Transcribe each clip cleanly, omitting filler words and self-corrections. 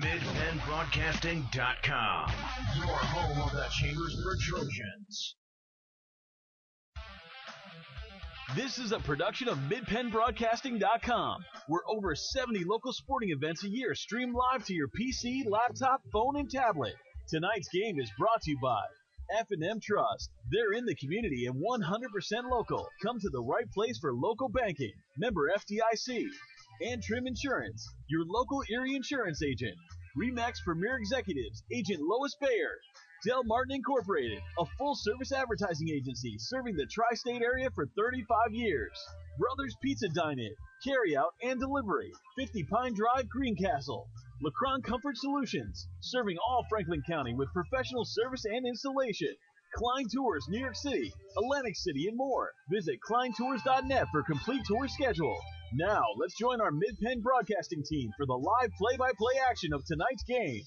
MidPennBroadcasting.com, your home of the Chambersburg Trojans. This is a production of MidPennBroadcasting.com, where over 70 local sporting events a year stream live to your PC, laptop, phone, and tablet. Tonight's game is brought to you by F&M Trust. They're in the community and 100% local. Come to the right place for local banking. Member FDIC. And Trim Insurance, your local Erie insurance agent. RE/MAX Premier Executives, Agent Lois Bayer. Del Martin Incorporated, a full-service advertising agency serving the tri-state area for 35 years. Brothers Pizza Dine-In, carry-out and delivery, 50 Pine Drive, Greencastle. LeCron Comfort Solutions, serving all Franklin County with professional service and installation. Klein Tours, New York City, Atlantic City, and more. Visit kleintours.net for complete tour schedule. Now, let's join our Mid-Penn broadcasting team for the live play-by-play action of tonight's game.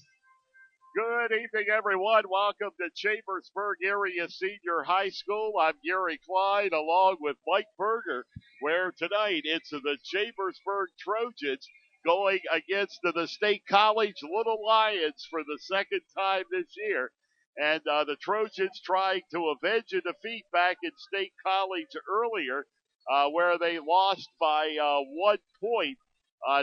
Good evening, everyone. Welcome to Chambersburg Area Senior High School. I'm Gary Klein along with Mike Berger, where tonight it's the Chambersburg Trojans going against the State College Little Lions for the second time this year. And the Trojans trying to avenge a defeat back in State College earlier, where they lost by 1 point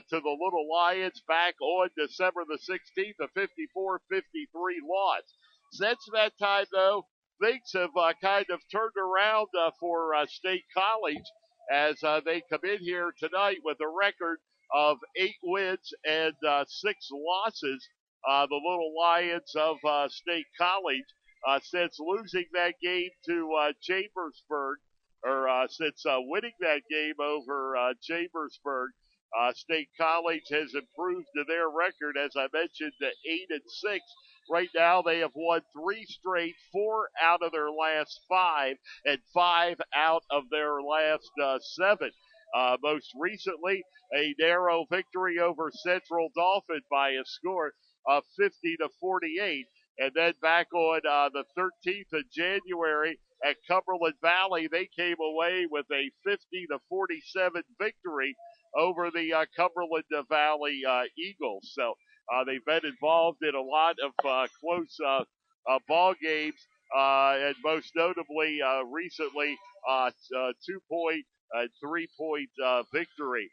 to the Little Lions back on December the 16th, a 54-53 loss. Since that time, though, things have kind of turned around for State College as they come in here tonight with a record of 8 wins and 6 losses. The Little Lions of State College, since losing that game to Chambersburg, or since winning that game over Chambersburg, State College has improved to their record, as I mentioned, to 8-6. Right now, they have won 3 straight, 4 out of their last 5, and 5 out of their last 7. Most recently, a narrow victory over Central Dauphin by a score of 50-48. And then back on the 13th of January at Cumberland Valley, they came away with a 50-47 victory over the Cumberland Valley Eagles. So they've been involved in a lot of close ball games, and most notably recently 2-point and 3-point victory.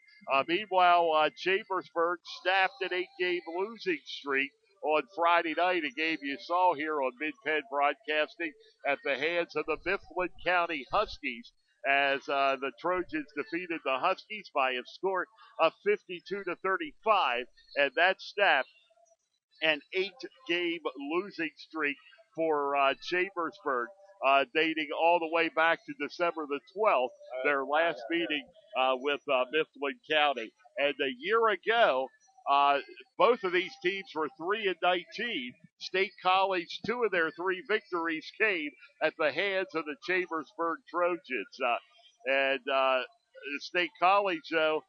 Meanwhile, Chambersburg snapped an 8-game losing streak on Friday night, a game you saw here on Mid-Penn Broadcasting at the hands of the Mifflin County Huskies, as the Trojans defeated the Huskies by a score of 52-35, and that snapped an 8-game losing streak for Chambersburg, dating all the way back to December the 12th, their last meeting with Mifflin County. And a year ago, both of these teams were 3-19. State College, 2 of their 3 victories came at the hands of the Chambersburg Trojans. State College, though,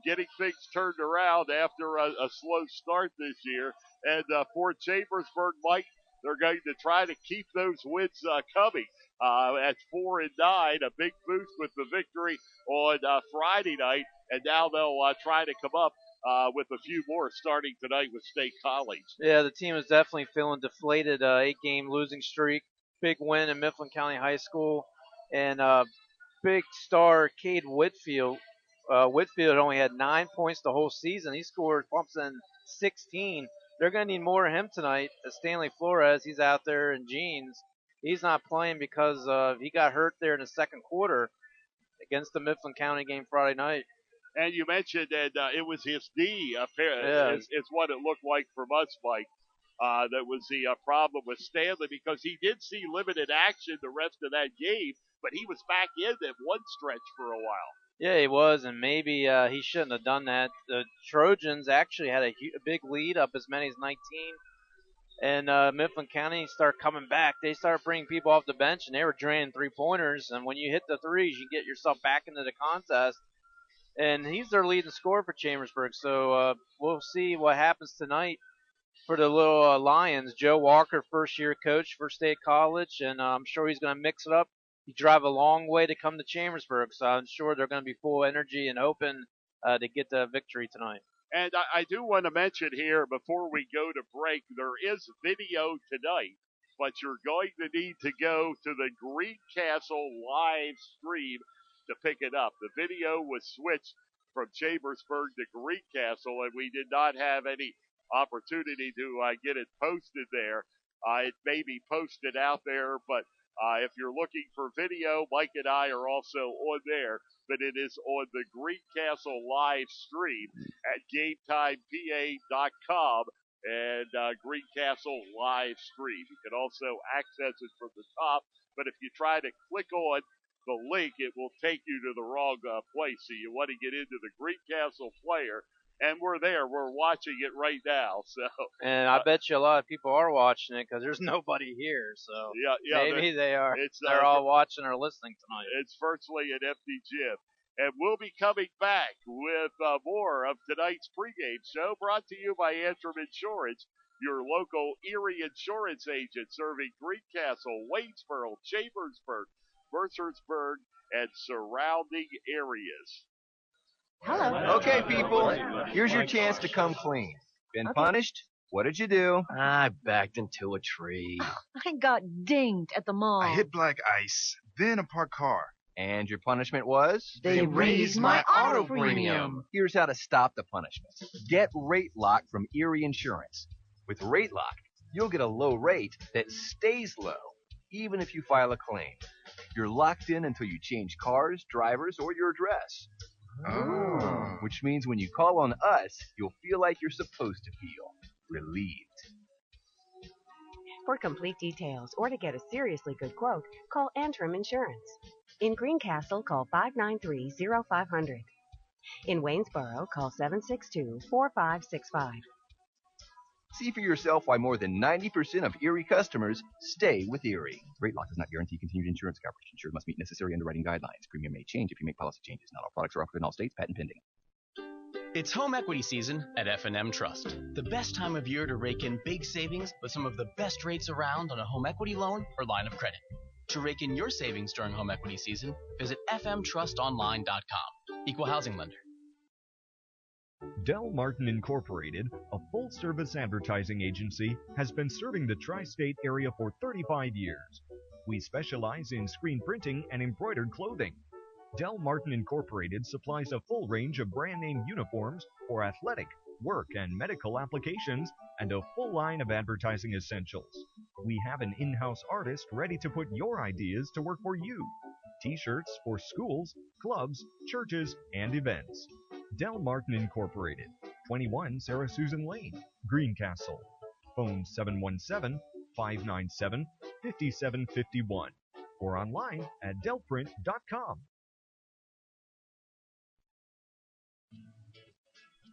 getting things turned around after a slow start this year. And for Chambersburg, Mike, they're going to try to keep those wins coming. At 4-9, a big boost with the victory on Friday night, and now they'll try to come up with a few more starting tonight with State College. Yeah, the team is definitely feeling deflated. 8-game losing streak, big win in Mifflin County High School, and big star Cade Whitfield. Whitfield only had 9 points the whole season. He scored bumps in 16. They're going to need more of him tonight. Stanley Flores, he's out there in jeans. He's not playing because he got hurt there in the second quarter against the Mifflin County game Friday night. And you mentioned that it was his knee, is what it looked like from us, Mike. That was the problem with Stanley, because he did see limited action the rest of that game, but he was back in at one stretch for a while. Yeah, he was, and maybe he shouldn't have done that. The Trojans actually had a big lead, up as many as 19. And Mifflin County started coming back. They started bringing people off the bench, and they were draining three-pointers. And when you hit the threes, you get yourself back into the contest. And he's their leading scorer for Chambersburg. So we'll see what happens tonight for the Little Lions. Joe Walker, first-year coach for State College, and I'm sure he's going to mix it up. You drive a long way to come to Chambersburg, so I'm sure they're going to be full of energy and open to get the victory tonight. And I do want to mention here before we go to break, there is video tonight, but you're going to need to go to the Greencastle live stream to pick it up. The video was switched from Chambersburg to Greencastle, and we did not have any opportunity to get it posted there. It may be posted out there, but if you're looking for video, Mike and I are also on there, but it is on the Greencastle live stream at GameTimePA.com and Greencastle live stream. You can also access it from the top, but if you try to click on the link, it will take you to the wrong place. So you want to get into the Greencastle player, and we're there. We're watching it right now. So, and I bet you a lot of people are watching it because there's nobody here. So maybe they are. They're all watching or listening tonight. It's virtually an empty gym. And we'll be coming back with more of tonight's pregame show, brought to you by Antrim Insurance, your local Erie insurance agent serving Greencastle, Waynesboro, Chambersburg, Mercersburg, and surrounding areas. Hello. Okay, people, here's your chance to come clean. Been punished? What did you do? I backed into a tree. I got dinged at the mall. I hit black ice, then a parked car. And your punishment was? They raised my auto premium. Here's how to stop the punishment. Get Rate Lock from Erie Insurance. With Rate Lock, you'll get a low rate that stays low, even if you file a claim. You're locked in until you change cars, drivers, or your address. Oh. Which means when you call on us, you'll feel like you're supposed to feel. Relieved. For complete details or to get a seriously good quote, call Antrim Insurance. In Greencastle, call 593-0500. In Waynesboro, call 762-4565. See for yourself why more than 90% of Erie customers stay with Erie. Rate Lock does not guarantee continued insurance coverage. Insured must meet necessary underwriting guidelines. Premium may change if you make policy changes. Not all products are offered in all states. Patent pending. It's home equity season at F&M Trust. The best time of year to rake in big savings with some of the best rates around on a home equity loan or line of credit. To rake in your savings during home equity season, visit fmtrustonline.com. Equal housing lender. Del Martin Incorporated, a full-service advertising agency, has been serving the tri-state area for 35 years. We specialize in screen printing and embroidered clothing. Del Martin Incorporated supplies a full range of brand-name uniforms for athletic, work, and medical applications, and a full line of advertising essentials. We have an in-house artist ready to put your ideas to work for you. T-shirts for schools, clubs, churches, and events. Del Martin Incorporated, 21 Sarah Susan Lane, Greencastle. Phone 717-597-5751 or online at delprint.com.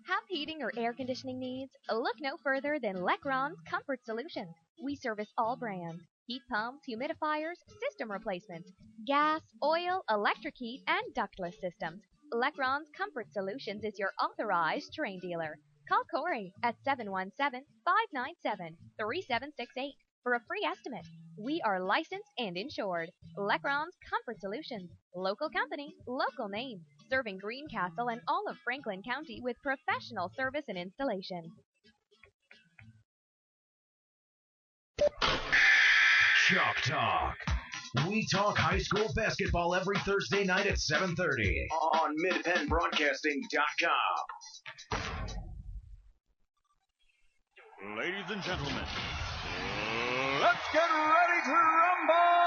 Have heating or air conditioning needs? Look no further than Lecron's Comfort Solutions. We service all brands: heat pumps, humidifiers, system replacements, gas, oil, electric heat, and ductless systems. Lecron's Comfort Solutions is your authorized Terrain dealer. Call Corey at 717-597-3768 for a free estimate. We are licensed and insured. Lecron's Comfort Solutions. Local company, local name. Serving Greencastle and all of Franklin County with professional service and installation. Chalk Talk. We talk high school basketball every Thursday night at 7:30 on MidPennBroadcasting.com. Ladies and gentlemen, let's get ready to rumble!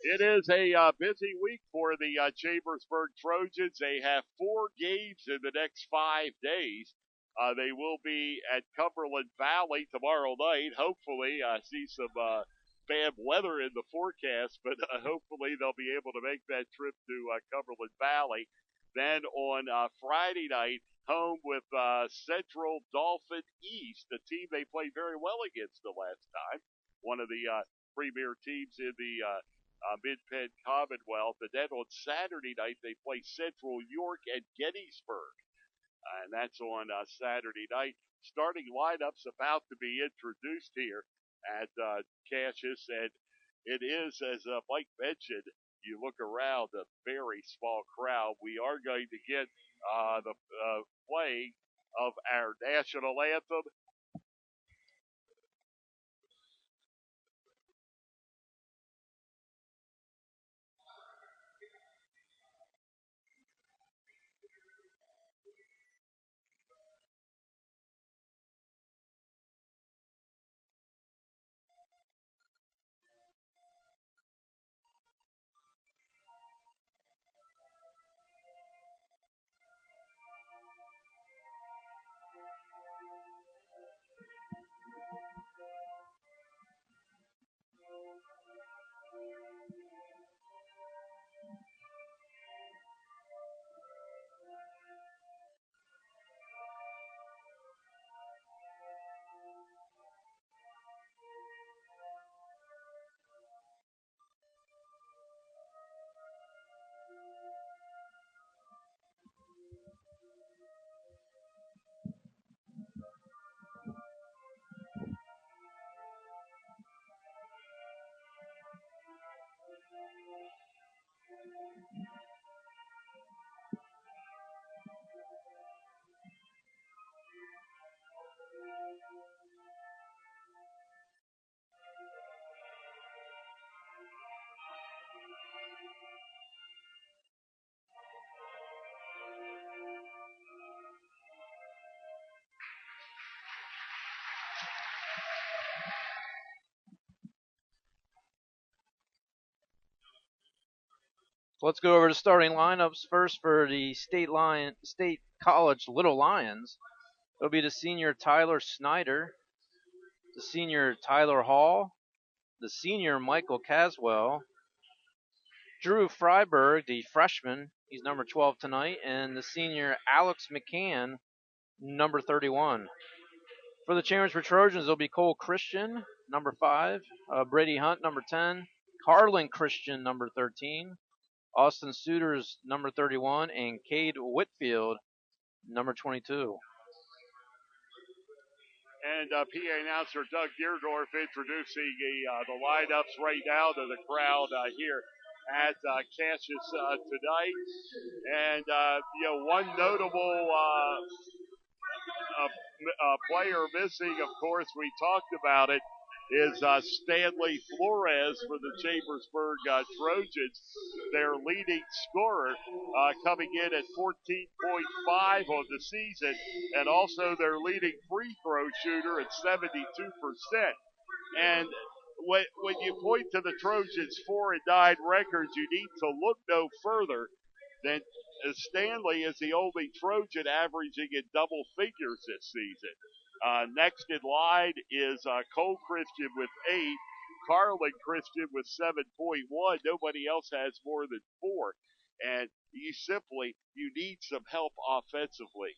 It is a busy week for the Chambersburg Trojans. They have 4 games in the next 5 days. They will be at Cumberland Valley tomorrow night. Hopefully, I see some bad weather in the forecast, but hopefully they'll be able to make that trip to Cumberland Valley. Then on Friday night, home with Central Dolphin East, a team they played very well against the last time. One of the premier teams in the Mid-Penn Commonwealth. And then on Saturday night, they play Central York and Gettysburg. And that's on Saturday night. Starting lineup's about to be introduced here. at Cassius, and it is, as Mike mentioned, you look around, a very small crowd. We are going to get the playing of our national anthem. Let's go over to starting lineups first for the State College Little Lions. It'll be the senior Tyler Snyder, the senior Tyler Hall, the senior Michael Caswell, Drew Freiberg, the freshman, he's number 12 tonight, and the senior Alex McCann, number 31. For the Chambersburg Trojans, it'll be Cole Christian, number 5, Brady Hunt, number 10, Carlin Christian, number 13, Austin Suiters, number 31, and Cade Whitfield, number 22. And PA announcer Doug Deerdorf introducing the lineups right now to the crowd here at Cassius tonight. And, one notable player missing, of course, we talked about it, is Stanley Flores for the Chambersburg Trojans, their leading scorer, coming in at 14.5 on the season, and also their leading free throw shooter at 72%. And when you point to the Trojans' 4-9 records, you need to look no further than Stanley is the only Trojan averaging in double figures this season. Next in line is Cole Christian with 8, Carlin Christian with 7.1. Nobody else has more than 4. And you need some help offensively.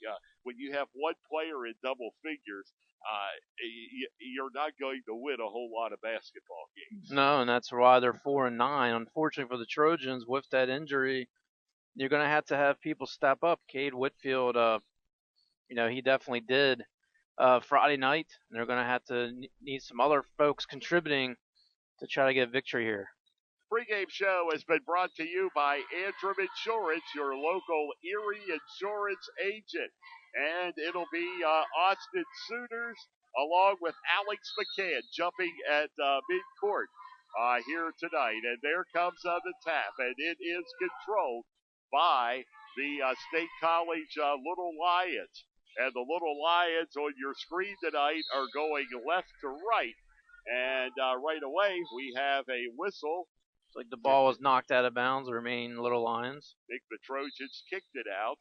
When you have one player in double figures, you're not going to win a whole lot of basketball games. No, and that's why they're 4-9. Unfortunately for the Trojans, with that injury, you're going to have people step up. Cade Whitfield, he definitely did Friday night. And they're going to have to need some other folks contributing to try to get victory here. Pre-game show has been brought to you by Antrim Insurance, your local Erie insurance agent. And it'll be Austin Suiters along with Alex McCann jumping at midcourt here tonight. And there comes the tap, and it is controlled by the State College Little Lions. And the Little Lions on your screen tonight are going left to right. And right away, we have a whistle. It's like the ball was knocked out of bounds, the remaining Little Lions. I think the Trojans kicked it out.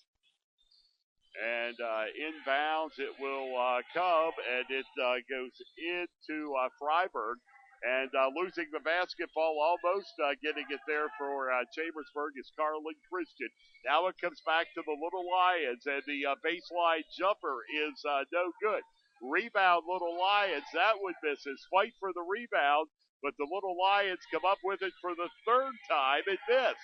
And inbounds it will come, and it goes into Freiberg. And losing the basketball, almost getting it there for Chambersburg is Carlin Christian. Now it comes back to the Little Lions, and the baseline jumper is no good. Rebound, Little Lions, that one misses. Fight for the rebound, but the Little Lions come up with it for the third time and miss.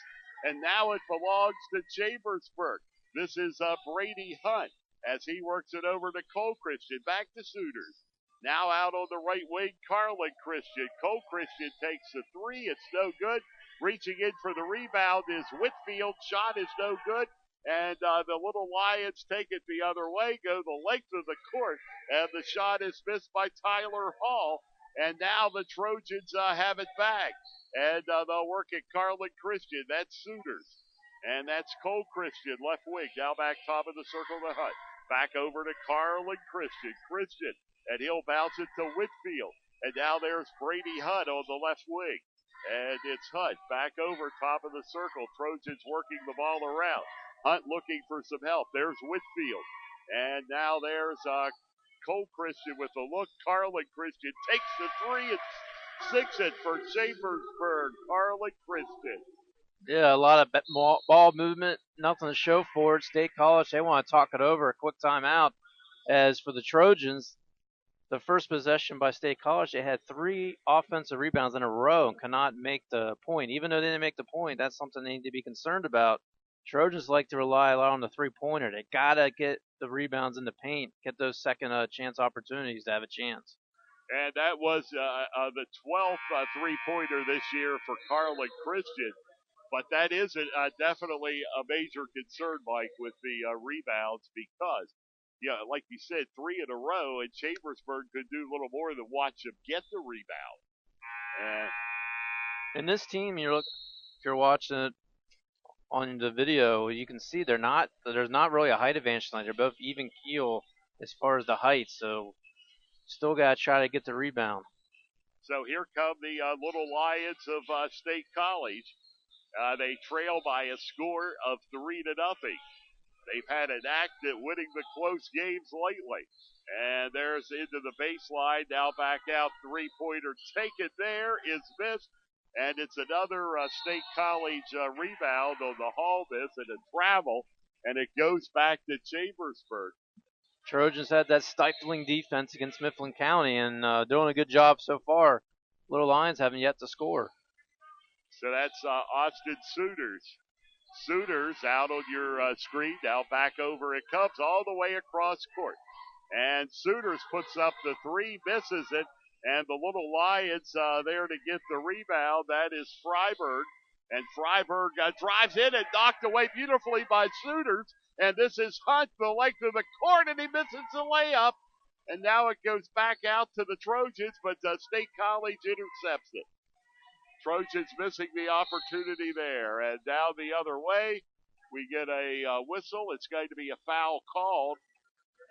And now it belongs to Chambersburg. This is Brady Hunt as he works it over to Cole Christian. Back to Suiters. Now out on the right wing, Carlin Christian. Cole Christian takes the three. It's no good. Reaching in for the rebound is Whitfield. Shot is no good. And the Little Lions take it the other way, go the length of the court, and the shot is missed by Tyler Hall. And now the Trojans have it back. And they'll work at Carlin Christian. That's Sooners. And that's Cole Christian, left wing. Now back top of the circle to Hunt. Back over to Carlin Christian. And he'll bounce it to Whitfield. And now there's Brady Hunt on the left wing. And it's Hunt back over top of the circle. Trojans working the ball around. Hunt looking for some help. There's Whitfield. And now there's Cole Christian with the look. Carlin Christian takes the three and sinks it for Chambersburg. Carlin Christian. Yeah, a lot of ball movement, nothing to show for it. State College, they want to talk it over, a quick timeout. As for the Trojans, the first possession by State College, they had 3 offensive rebounds in a row and cannot make the point. Even though they didn't make the point, that's something they need to be concerned about. Trojans like to rely a lot on the three-pointer. They got to get the rebounds in the paint, get those second chance opportunities to have a chance. And that was the 12th three-pointer this year for Carlin Christian. But that is definitely a major concern, Mike, with the rebounds because, like you said, 3 in a row, and Chambersburg could do a little more than watch them get the rebound. And this team, if you're watching it on the video, you can see there's not really a height advantage tonight. They're both even keel as far as the height, so still got to try to get the rebound. So here come the Little Lions of State College. They trail by a score of 3-0. They've had an act at winning the close games lately. And there's into the baseline, now back out, three-pointer taken there, is missed. And it's another State College rebound on the Hall miss and a travel, and it goes back to Chambersburg. Trojans had that stifling defense against Mifflin County and doing a good job so far. Little Lions haven't yet to score. So that's Austin Sooners. Sooners out on your screen. Now back over. It comes all the way across court. And Sooners puts up the three, misses it. And the Little Lions there to get the rebound. That is Freiberg. And Freiberg drives in and knocked away beautifully by Sooners. And this is Hunt, the length of the court, and he misses the layup. And now it goes back out to the Trojans, but State College intercepts it. Trojans missing the opportunity there. And down the other way, we get a whistle. It's going to be a foul called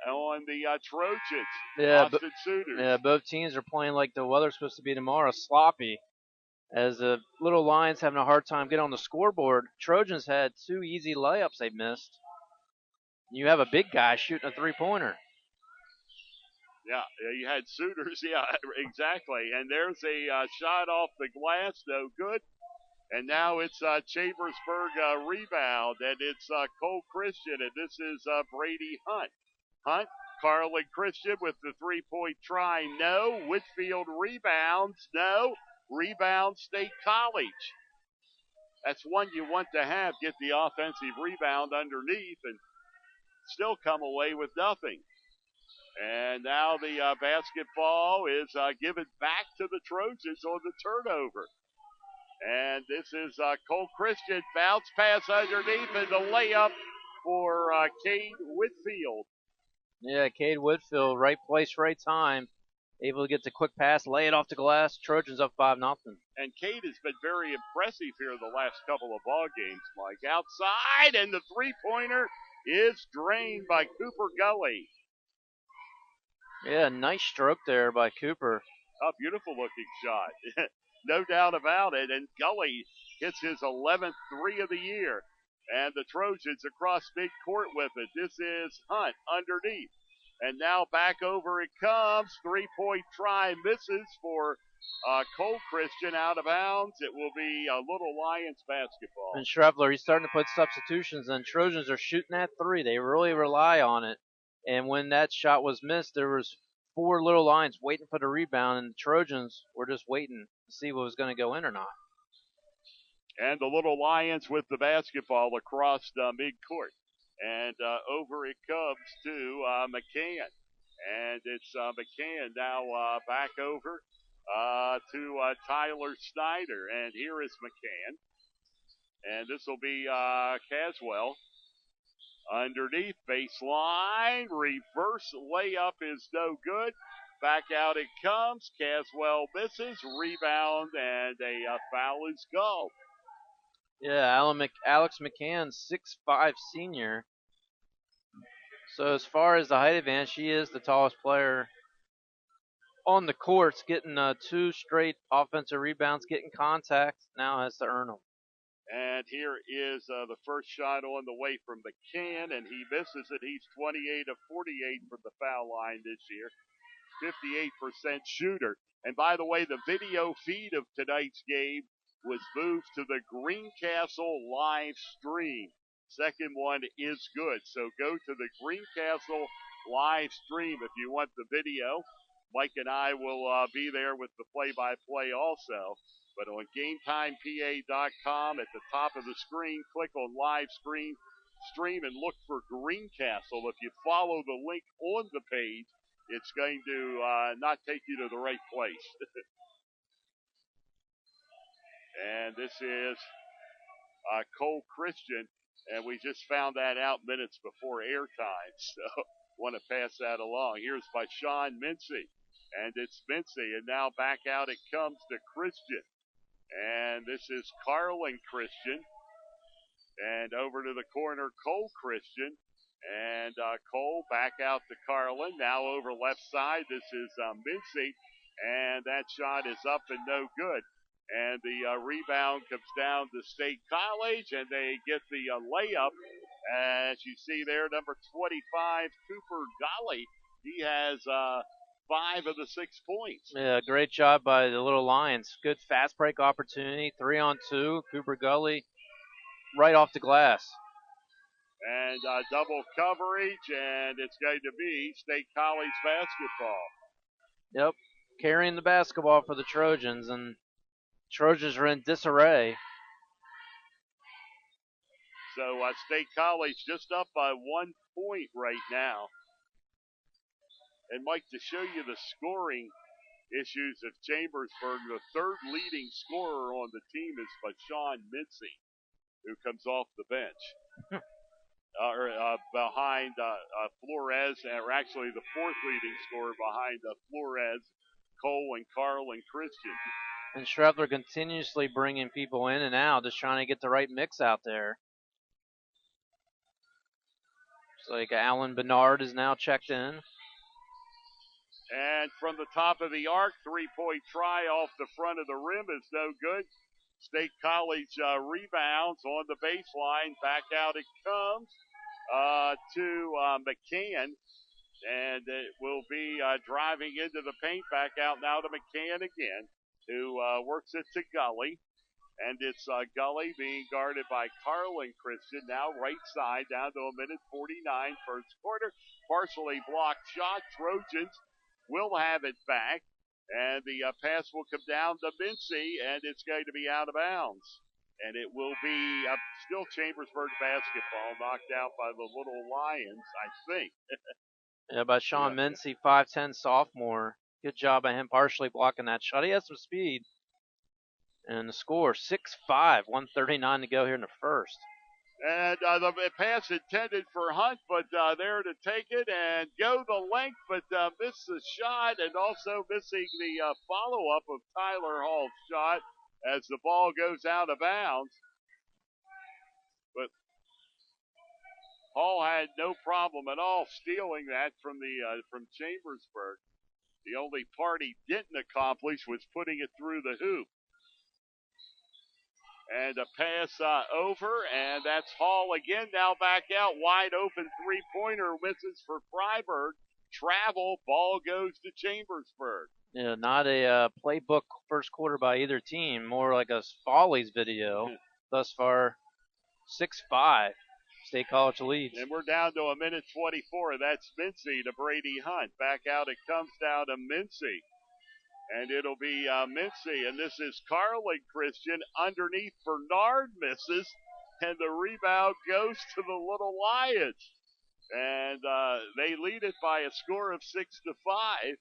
on the Trojans. Yeah, Austin Sooners. Yeah, both teams are playing like the weather's supposed to be tomorrow, sloppy. As the Little Lions having a hard time getting on the scoreboard. Trojans had 2 easy layups they missed. You have a big guy shooting a three-pointer. Yeah, you had Sooners. Yeah, exactly. And there's a shot off the glass, no good. And now it's Chambersburg rebound, and it's Cole Christian, and this is Brady Hunt. Hunt, Carlin Christian with the three-point try, no. Whitfield rebounds, no. Rebound State College. That's one you want to have, get the offensive rebound underneath and still come away with nothing. And now the basketball is given back to the Trojans on the turnover. And this is Cole Christian, bounce pass underneath, and the layup for Cade Whitfield. Yeah, Cade Whitfield, right place, right time. Able to get the quick pass, lay it off the glass. Trojans up 5-0. And Cade has been very impressive here the last couple of ball games, Mike. Outside, and the three-pointer is drained by Cooper Gully. Yeah, nice stroke there by Cooper. A beautiful-looking shot. No doubt about it. And Gully hits his 11th three of the year. And the Trojans across midcourt with it. This is Hunt underneath. And now back over it comes. Three-point try misses for Cole Christian out of bounds. It will be Little Lions basketball. And Shrevler, he's starting to put substitutions, and Trojans are shooting that three. They really rely on it. And when that shot was missed, there was 4 Little Lions waiting for the rebound, and the Trojans were just waiting to see what was going to go in or not. And the Little Lions with the basketball across midcourt. And over it comes to McCann. And it's McCann now back over to Tyler Snyder. And here is McCann. And this will be Caswell. Underneath baseline, reverse layup is no good. Back out it comes. Caswell misses, rebound, and a foul is called. Yeah, Alex McCann, 6'5" senior. So as far as the height advantage, she is the tallest player on the courts, getting 2 straight offensive rebounds, getting contact. Now has to earn them. And here is the first shot on the way from McCann, and he misses it. He's 28 of 48 from the foul line this year. 58% shooter. And by the way, the video feed of tonight's game was moved to the Greencastle live stream. Second one is good. So go to the Greencastle live stream if you want the video. Mike and I will be there with the play-by-play also. But on GameTimePA.com, at the top of the screen, click on live stream and look for Greencastle. If you follow the link on the page, it's going to not take you to the right place. And this is Cole Christian, and we just found that out minutes before airtime, so want to pass that along. Here's by Sean Mincy, and it's Mincy, and now back out it comes to Christian. And this is Carlin Christian, and over to the corner, Cole Christian. And Cole back out to Carlin. Now over left side, this is Mincy. And that shot is up and no good. And the rebound comes down to State College, and they get the layup. As you see there, number 25, Cooper Golly. He has 5 of the 6 points. Yeah, great job by the Little Lions. Good fast break opportunity. 3-on-2. Cooper Gully right off the glass. And double coverage, and it's going to be State College basketball. Yep, carrying the basketball for the Trojans, and Trojans are in disarray. So State College just up by 1 point right now. And Mike, to show you the scoring issues of Chambersburg, the third leading scorer on the team is Bashawn Mincy, who comes off the bench. Behind Flores, or actually the fourth leading scorer behind Flores, Cole, and Carl and Christian. And Shrevler continuously bringing people in and out, just trying to get the right mix out there. It's like Alan Bernard is now checked in. And from the top of the arc, three-point try off the front of the rim is no good. State College rebounds on the baseline. Back out it comes to McCann. And it will be driving into the paint. Back out now to McCann again, who works it to Gully. And it's Gully being guarded by Carlin Christian. Now right side down to a minute 49 first quarter. Partially blocked shot. Trojans will have it back. And the pass will come down to Mincy, and it's going to be out of bounds. And it will be still Chambersburg basketball, knocked out by the Little Lions, I think. Yeah, by Sean Mincy, 5'10" sophomore. Good job by him partially blocking that shot. He has some speed. And the score, 6-5, 1:39 to go here in the first. And the pass intended for Hunt, but there to take it and go the length, but missed the shot, and also missing the follow-up of Tyler Hall's shot as the ball goes out of bounds. But Hall had no problem at all stealing that from Chambersburg. The only part he didn't accomplish was putting it through the hoop. And a pass over, and that's Hall again. Now back out, wide open three-pointer, misses for Freiburg. Travel, ball goes to Chambersburg. Yeah, not a playbook first quarter by either team, more like a Follies video. Thus far, 6-5. State College leads. And we're down to a minute 24. That's Mincy to Brady Hunt. Back out it comes down to Mincy. And it'll be Mincy, and this is Carlin Christian underneath. Bernard misses, and the rebound goes to the Little Lions. And they lead it by a score of 6-5.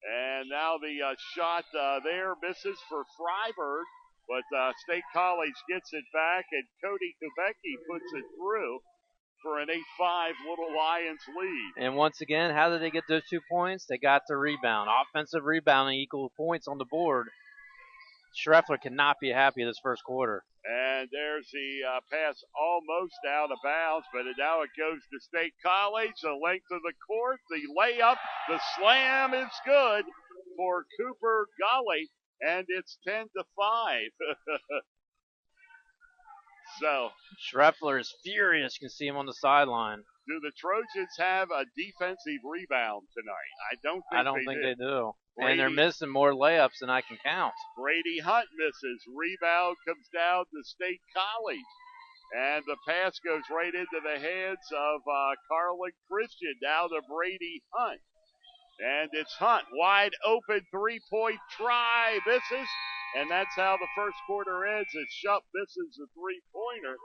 And now the shot there misses for Freiburg, but State College gets it back, and Cody Kubecki puts it through for an 8-5 Little Lions lead. And once again, how did they get those 2 points? They got the rebound. Offensive rebounding equal points on the board. Schreffler cannot be happy this first quarter. And there's the pass almost out of bounds, but now it goes to State College. The length of the court, the layup, the slam is good for Cooper Golly, and it's 10-5. So Schreffler is furious. You can see him on the sideline. do the Trojans have a defensive rebound tonight? I don't think they do. Brady, and they're missing more layups than I can count. Brady Hunt misses. Rebound comes down to State College. And the pass goes right into the hands of Carlin Christian. Now to Brady Hunt. And it's Hunt. Wide open three-point try. Misses. And that's how the first quarter ends. As Shupp misses the three-pointer.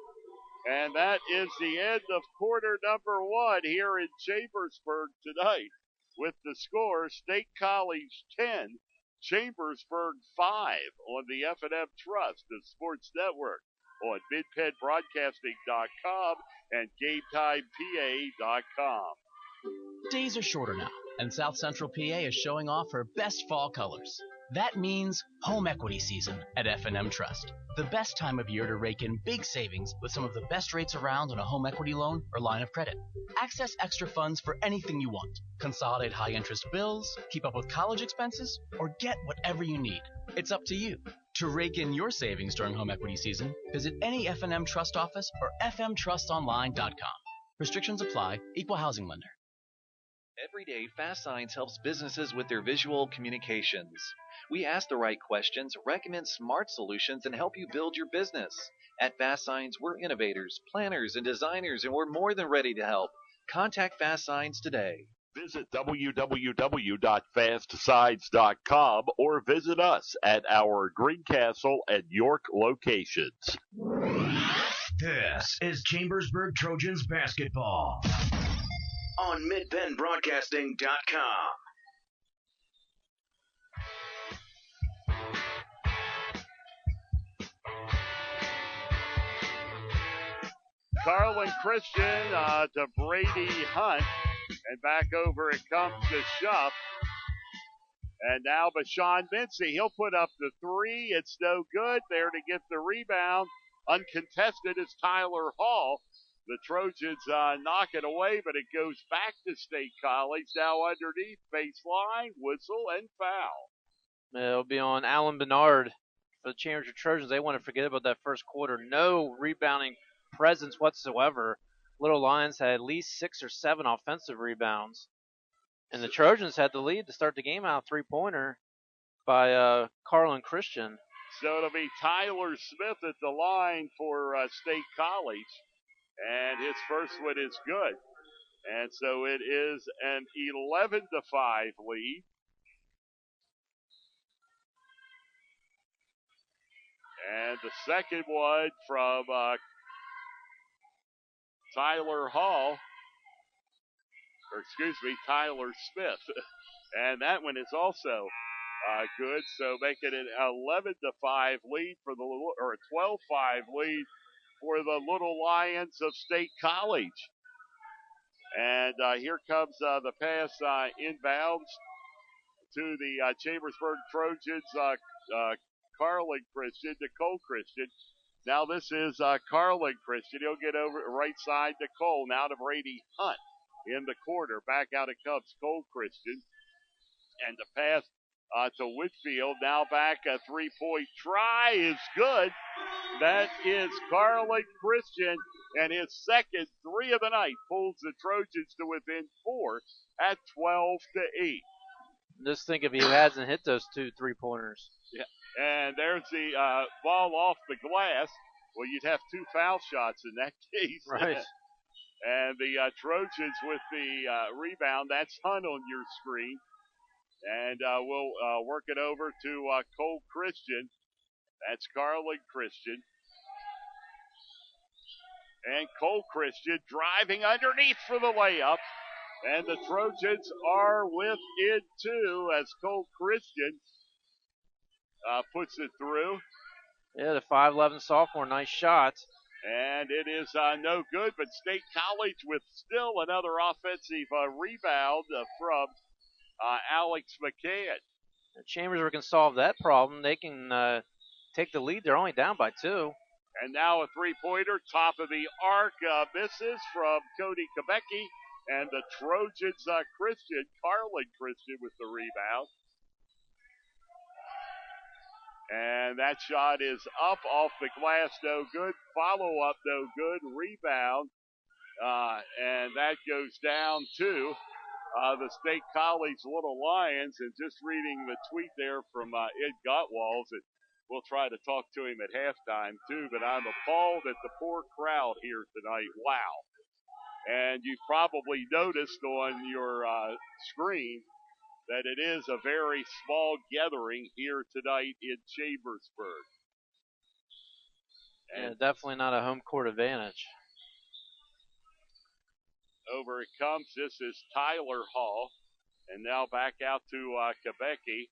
And that is the end of quarter number 1 here in Chambersburg tonight. With the score, State College 10, Chambersburg 5 on the F&M Trust, the Sports Network, on MidPennBroadcasting.com and GameTimePA.com. Days are shorter now, and South Central PA is showing off her best fall colors. That means home equity season at F&M Trust. The best time of year to rake in big savings with some of the best rates around on a home equity loan or line of credit. Access extra funds for anything you want. Consolidate high-interest bills, keep up with college expenses, or get whatever you need. It's up to you. To rake in your savings during home equity season, visit any F&M Trust office or fmtrustonline.com. Restrictions apply. Equal housing lender. Every day, Fast Signs helps businesses with their visual communications. We ask the right questions, recommend smart solutions, and help you build your business. At Fast Signs, we're innovators, planners, and designers, and we're more than ready to help. Contact Fast Signs today. Visit www.fastsigns.com or visit us at our Greencastle and York locations. This is Chambersburg Trojans basketball on MidPennBroadcasting.com. Carlin Christian to Brady Hunt, and back over it comes to Shupp. And now Bashawn Mincy, he'll put up the three. It's no good. There to get the rebound. Uncontested is Tyler Hall. The Trojans knock it away, but it goes back to State College. Now underneath, baseline, whistle, and foul. It'll be on Alan Bernard for the Chambersburg Trojans. They want to forget about that first quarter. No rebounding presence whatsoever. Little Lions had at least 6 or 7 offensive rebounds. And the Trojans had the lead to start the game out, three-pointer by Carlin Christian. So it'll be Tyler Smith at the line for State College. And his first one is good. And so it is an 11-5 lead. And the second one from Tyler Tyler Smith. And that one is also good. So making it an 11-5 lead for the, or a 12-5 lead for the Little Lions of State College. And here comes the pass inbounds to the Chambersburg Trojans, Carlin Christian to Cole Christian. Now this is Carlin Christian. He'll get over right side to Cole. Now to Brady Hunt in the corner. Back out it comes Cole Christian. And the pass to Whitfield. Now back a three-point try is good. That is Carlin Christian, and his second three of the night pulls the Trojans to within 4 at 12-8. Just think if he hasn't hit those 2 3-pointers. Yeah. And there's the ball off the glass. Well, you'd have 2 foul shots in that case. Right. And the Trojans with the rebound. That's Hunt on your screen. And we'll work it over to Cole Christian. That's Carlin Christian. And Cole Christian driving underneath for the layup. And the Trojans are within two as Cole Christian puts it through. Yeah, the 5'11 sophomore, nice shot. And it is no good, but State College with still another offensive rebound from Alex McCann. Chambersburg can solve that problem. They can take the lead. They're only down by 2. And now a three-pointer, top of the arc, misses from Cody Kubecki. And the Trojans, Carlin Christian with the rebound. And that shot is up off the glass, no good. Follow-up, no good. Rebound. And that goes down to the State College Little Lions. And just reading the tweet there from Ed Gottwalls, that we'll try to talk to him at halftime too, but I'm appalled at the poor crowd here tonight. Wow. And you've probably noticed on your screen that it is a very small gathering here tonight in Chambersburg. And definitely not a home court advantage. Over it comes. This is Tyler Hall. And now back out to Kubecki.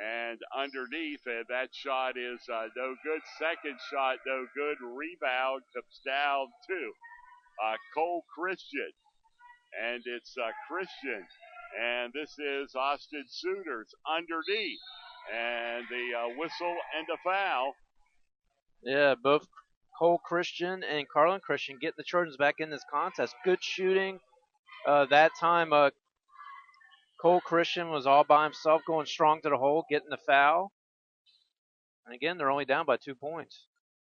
And underneath, and that shot is no good. Second shot, no good. Rebound comes down to Cole Christian. And it's Christian. And this is Austin Sooners underneath. And the whistle and a foul. Yeah, both Cole Christian and Carlin Christian getting the Trojans back in this contest. Good shooting. That time, Cole Christian was all by himself, going strong to the hole, getting the foul. And again, they're only down by 2 points.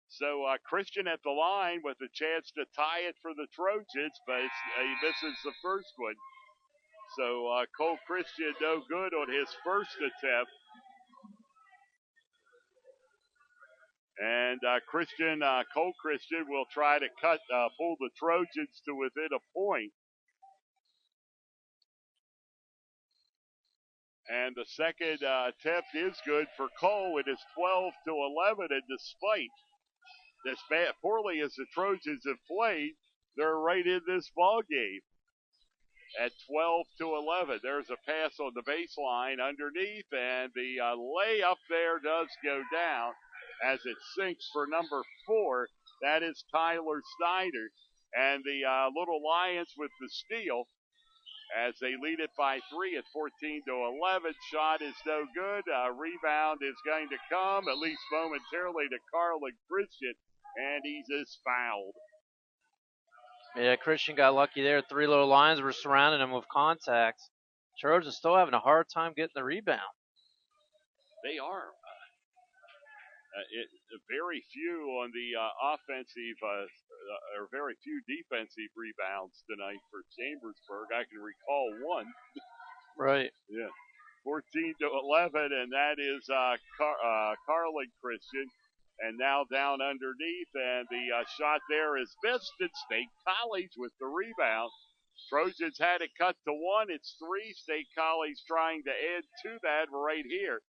So Christian at the line with a chance to tie it for the Trojans, but he misses the first one. So Cole Christian no good on his first attempt. And Cole Christian will try to pull the Trojans to within a point. And the second attempt is good for Cole. It is 12-11, and despite as poorly as the Trojans have played, they're right in this ball game. At 12-11, there's a pass on the baseline underneath, and the layup there does go down as it sinks for number 4. That is Tyler Snyder. And the Little Lions with the steal as they lead it by 3 at 14-11. Shot is no good. Rebound is going to come, at least momentarily, to Carlin Christian, and he's just fouled. Yeah, Christian got lucky there. 3 Little Lions were surrounding him with contact. Trojans still having a hard time getting the rebound. They are. Very few on the offensive, or very few defensive rebounds tonight for Chambersburg. I can recall one. Right. Yeah. 14-11, and that is Carlin Christian. And now down underneath, and the shot there is missed, and State College with the rebound. Trojans had it cut to 1. It's 3. State College trying to add to that right here.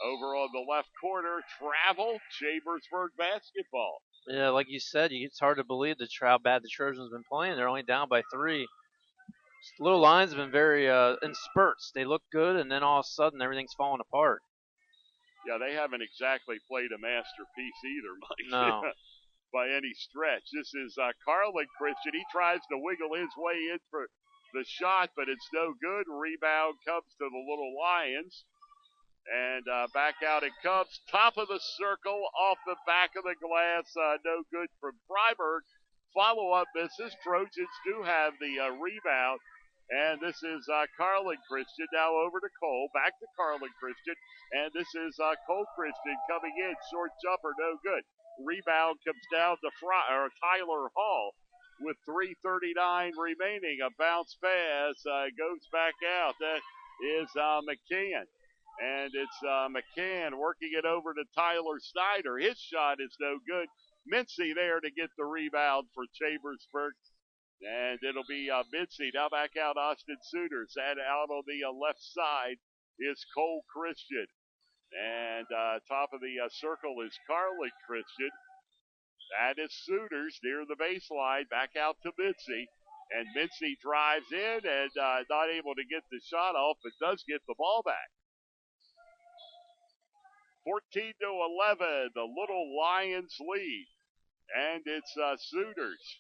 Over on the left corner, travel, Chambersburg basketball. Yeah, like you said, it's hard to believe how bad the Trojans have been playing. They're only down by 3. Little Lions have been very in spurts. They look good, and then all of a sudden everything's falling apart. Yeah, they haven't exactly played a masterpiece either, Mike. No. By any stretch. This is Carlin Christian. He tries to wiggle his way in for the shot, but it's no good. Rebound comes to the Little Lions. And back out it comes. Top of the circle, off the back of the glass. No good from Freiberg. Follow-up misses. Trojans do have the rebound. And this is Carlin Christian. Now over to Cole. Back to Carlin Christian. And this is Cole Christian coming in. Short jumper, no good. Rebound comes down to Tyler Hall with 3:39 remaining. A bounce pass goes back out. That is McCann. And it's McCann working it over to Tyler Snyder. His shot is no good. Mincy there to get the rebound for Chambersburg. And it'll be Mincy. Now back out Austin Sooners. And out on the left side is Cole Christian. And top of the circle is Carlin Christian. That is Sooners near the baseline. Back out to Mincy. And Mincy drives in and not able to get the shot off, but does get the ball back. 14-11, the Little Lions lead. And it's Sooners.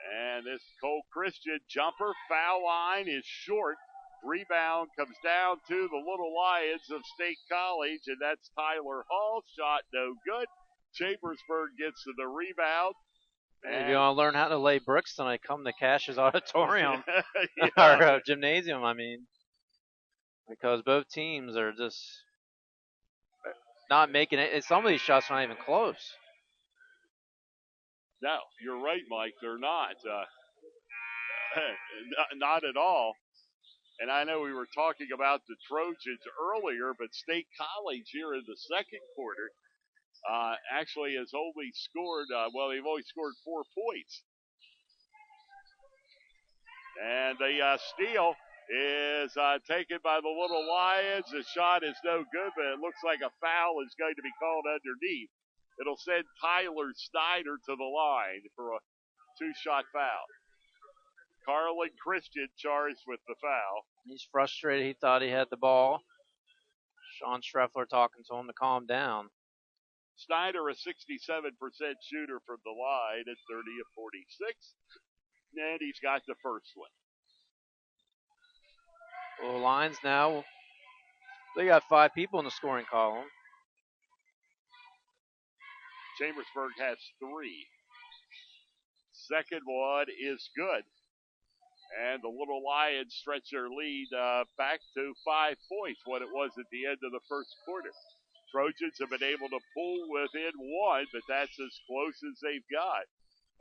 And this Cole Christian jumper, foul line is short. Rebound comes down to the Little Lions of State College, and that's Tyler Hall. Shot no good. Chambersburg gets to the rebound. If you want to learn how to lay bricks tonight, come to Cash's Auditorium. Yeah. Or gymnasium, I mean. Because both teams are just not making it. Some of these shots are not even close. No, you're right, Mike. They're not. Not at all. And I know we were talking about the Trojans earlier, but State College here in the second quarter actually has only scored, they've only scored 4 points. And the steal is taken by the Little Lions. The shot is no good, but it looks like a foul is going to be called underneath. It'll send Tyler Snyder to the line for a 2-shot foul. Carlin Christian charged with the foul. He's frustrated. He thought he had the ball. Sean Streffler talking to him to calm down. Snyder, a 67% shooter from the line at 30 of 46. And he's got the first one. Well, Lions now, they got 5 people in the scoring column. Chambersburg has 3. Second one is good. And the Little Lions stretch their lead back to 5 points, what it was at the end of the first quarter. Trojans have been able to pull within 1, but that's as close as they've got.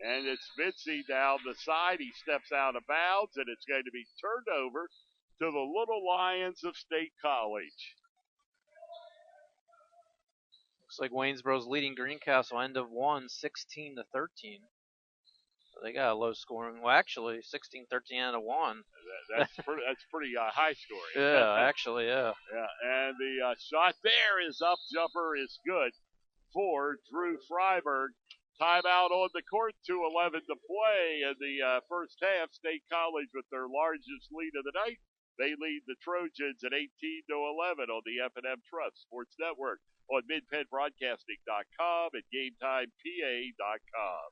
And it's Mincy down the side. He steps out of bounds, and it's going to be turned over to the Little Lions of State College. Looks like Waynesboro's leading Greencastle end of 1, 16-13. So they got a low scoring. Well, actually, 16-13 out of 1. That's pretty high scoring. Yeah, actually, yeah. Yeah, and the shot there is up. Jumper is good for Drew Freiberg. Timeout on the court, 2:11 to play in the first half. State College with their largest lead of the night. They lead the Trojans at 18-11 on the F&M Trust Sports Network on MidPennBroadcasting.com and GameTimePA.com.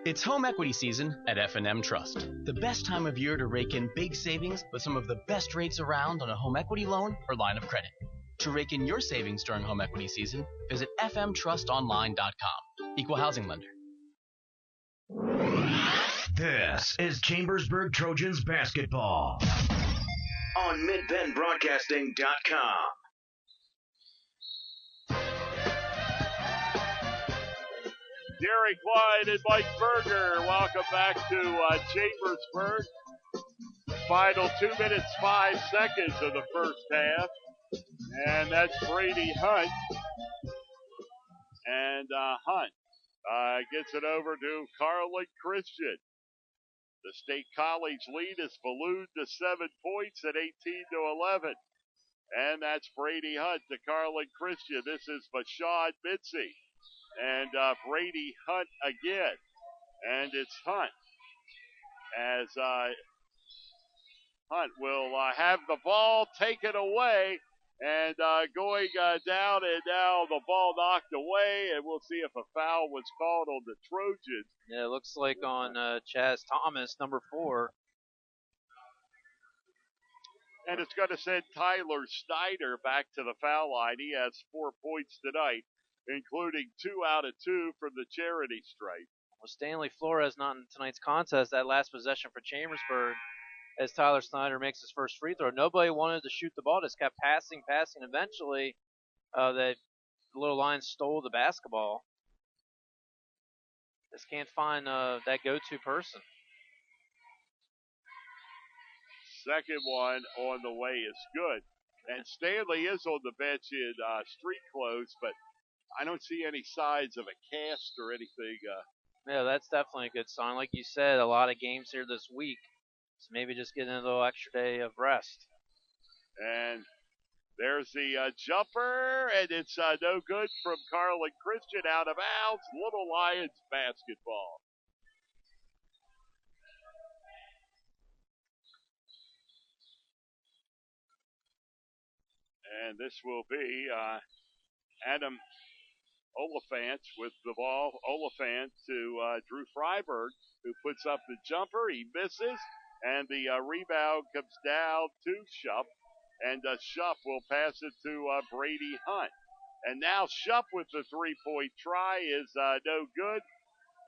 It's home equity season at F&M Trust. The best time of year to rake in big savings with some of the best rates around on a home equity loan or line of credit. To rake in your savings during home equity season, visit fmtrustonline.com. Equal housing lender. This is Chambersburg Trojans basketball on MidPennBroadcasting.com. Gary Clyde and Mike Berger, welcome back to Chambersburg. Final 2 minutes, 5 seconds of the first half. And that's Brady Hunt. And Hunt gets it over to Carlin Christian. The State College lead is ballooned to 7 points at 18-11. And that's Brady Hunt to Carlin Christian. This is Bashad Mincy. And Brady Hunt again. And it's Hunt. As Hunt will have the ball taken away. And going down, and now the ball knocked away. And we'll see if a foul was called on the Trojans. Yeah, it looks like on Chaz Thomas, number 4. And it's going to send Tyler Snyder back to the foul line. He has 4 points tonight, including 2 out of 2 from the charity stripe. Well, Stanley Flores not in tonight's contest. That last possession for Chambersburg, as Tyler Snyder makes his first free throw. Nobody wanted to shoot the ball. Just kept passing. Eventually, the Little Lions stole the basketball. Just can't find that go-to person. Second one on the way is good. And Stanley is on the bench in street clothes, but I don't see any signs of a cast or anything. Yeah, that's definitely a good sign. Like you said, a lot of games here this week. So maybe just getting a little extra day of rest. And There's the jumper, and it's no good from Carlin Christian, out of bounds. Little Lions basketball. And this will be Adam Oliphant with the ball. Oliphant to Drew Freiberg, who puts up the jumper. He misses, and the rebound comes down to Schupp, and Schupp will pass it to Brady Hunt. And now Schupp with the three-point try is no good,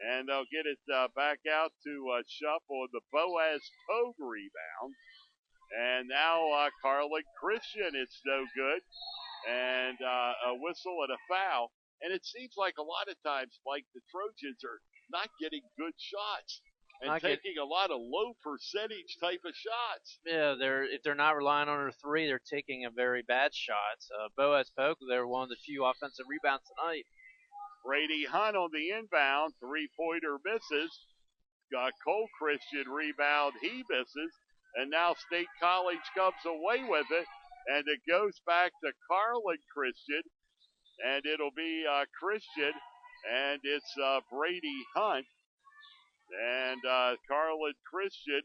and they'll get it back out to Schupp on the Boaz Pogue rebound. And now Carlin Christian, it's no good, and a whistle and a foul. And it seems like a lot of times, Mike, the Trojans are not getting good shots and taking a lot of low percentage type of shots. Yeah, if they're not relying on their three, they're taking a very bad shot. Boaz Polk, they're one of the few offensive rebounds tonight. Brady Hunt on the inbound, three-pointer misses. Cole Christian rebound, he misses. And now State College comes away with it, and it goes back to Carlin Christian, and it'll be Christian, and it's Brady Hunt, and Carlin Christian,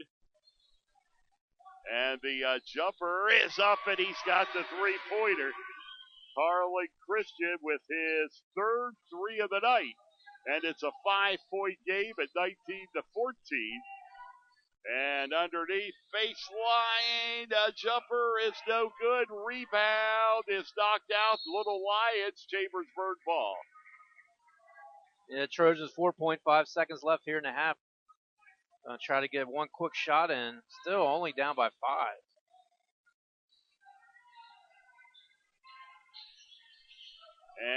and the jumper is up, and he's got the three-pointer. Carlin Christian with his third three of the night, and it's a 5-point game at 19-14. And underneath baseline, jumper is no good. Rebound is knocked out. Little Lions, Chambersburg ball. Yeah, Trojans 4.5 seconds left here in the half. Try to get one quick shot in. Still only down by 5.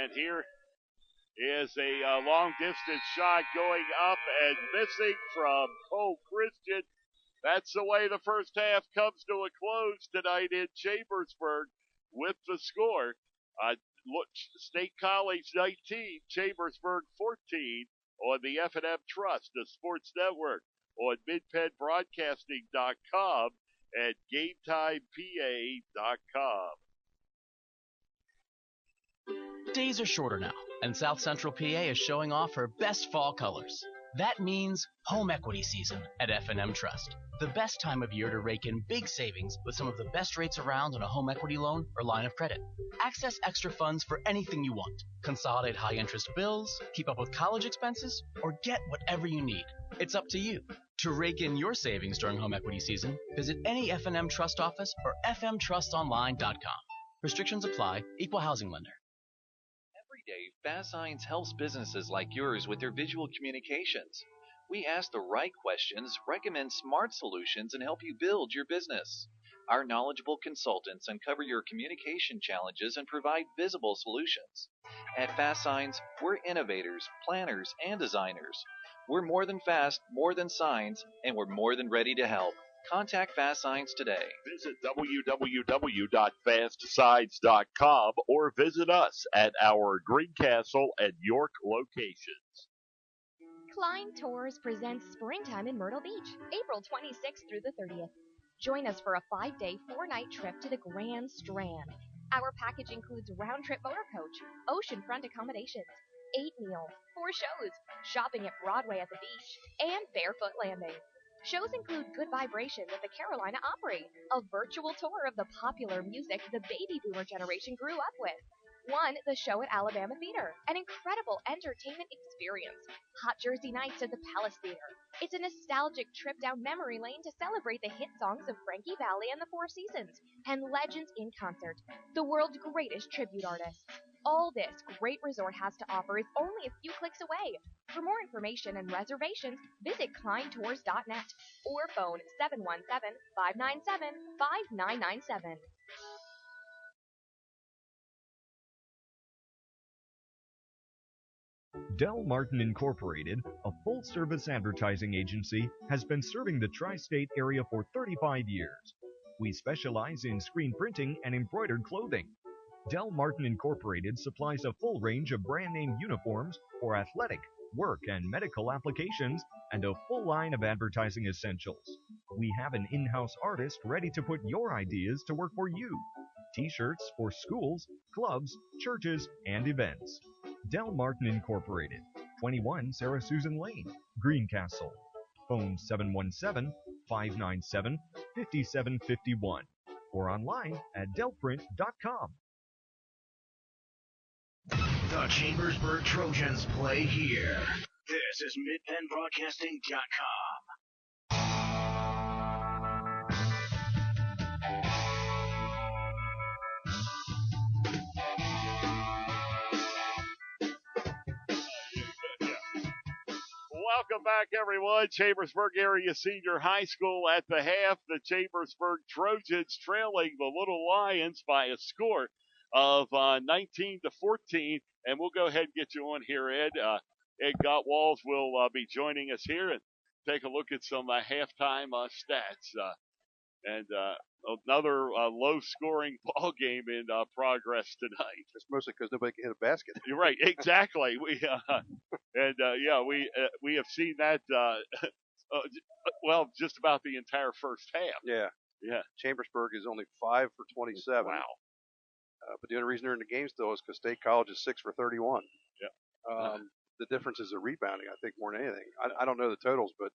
And here is a long distance shot going up and missing from Cole Christian. That's the way the first half comes to a close tonight in Chambersburg with the score. State College 19, Chambersburg 14 on the F&M Trust, the Sports Network, on MidPennBroadcasting.com and GameTimePA.com. Days are shorter now, and South Central PA is showing off her best fall colors. That means home equity season at F&M Trust. The best time of year to rake in big savings with some of the best rates around on a home equity loan or line of credit. Access extra funds for anything you want. Consolidate high-interest bills, keep up with college expenses, or get whatever you need. It's up to you. To rake in your savings during home equity season, visit any F&M Trust office or fmtrustonline.com. Restrictions apply. Equal housing lender. Every day, Fast Signs helps businesses like yours with their visual communications. We ask the right questions, recommend smart solutions, and help you build your business. Our knowledgeable consultants uncover your communication challenges and provide visible solutions. At Fast Signs, we're innovators, planners, and designers. We're more than fast, more than signs, and we're more than ready to help. Contact Fast Signs today. Visit www.fastsigns.com or visit us at our Greencastle and York locations. Klein Tours presents Springtime in Myrtle Beach, April 26th through the 30th. Join us for a 5-day, 4-night trip to the Grand Strand. Our package includes round-trip motor coach, oceanfront accommodations, 8 meals, 4 shows, shopping at Broadway at the beach, and barefoot landing. Shows include Good Vibrations at the Carolina Opry, a virtual tour of the popular music the baby boomer generation grew up with. The show at Alabama Theater, an incredible entertainment experience. Hot Jersey Nights at the Palace Theater. It's a nostalgic trip down memory lane to celebrate the hit songs of Frankie Valli and the Four Seasons, and legends in concert, the world's greatest tribute artists. All this great resort has to offer is only a few clicks away. For more information and reservations, visit kleintours.net or phone 717-597-5997. Del Martin Incorporated, a full-service advertising agency, has been serving the tri-state area for 35 years. We specialize in screen printing and embroidered clothing. Del Martin Incorporated supplies a full range of brand-name uniforms for athletic, work, and medical applications, and a full line of advertising essentials. We have an in-house artist ready to put your ideas to work for you. T-shirts for schools, clubs, churches, and events. Del Martin Incorporated, 21 Sarah Susan Lane, Greencastle. Phone 717-597-5751 or online at delprint.com. The Chambersburg Trojans play here. This is MidPennBroadcasting.com. Welcome back, everyone. Chambersburg Area Senior High School at the half. The Chambersburg Trojans trailing the Little Lions by a score of 19-14. And we'll go ahead and get you on here, Ed. Ed Gottwals will be joining us here and take a look at some halftime stats. And another low-scoring ball game in progress tonight. It's mostly because nobody can hit a basket. You're right, exactly. We have seen that. Well, just about the entire first half. Yeah. Chambersburg is only 5 for 27. Wow. But the only reason they're in the game still is because State College is 6 for 31. Yeah. The difference is the rebounding, I think, more than anything. I don't know the totals, but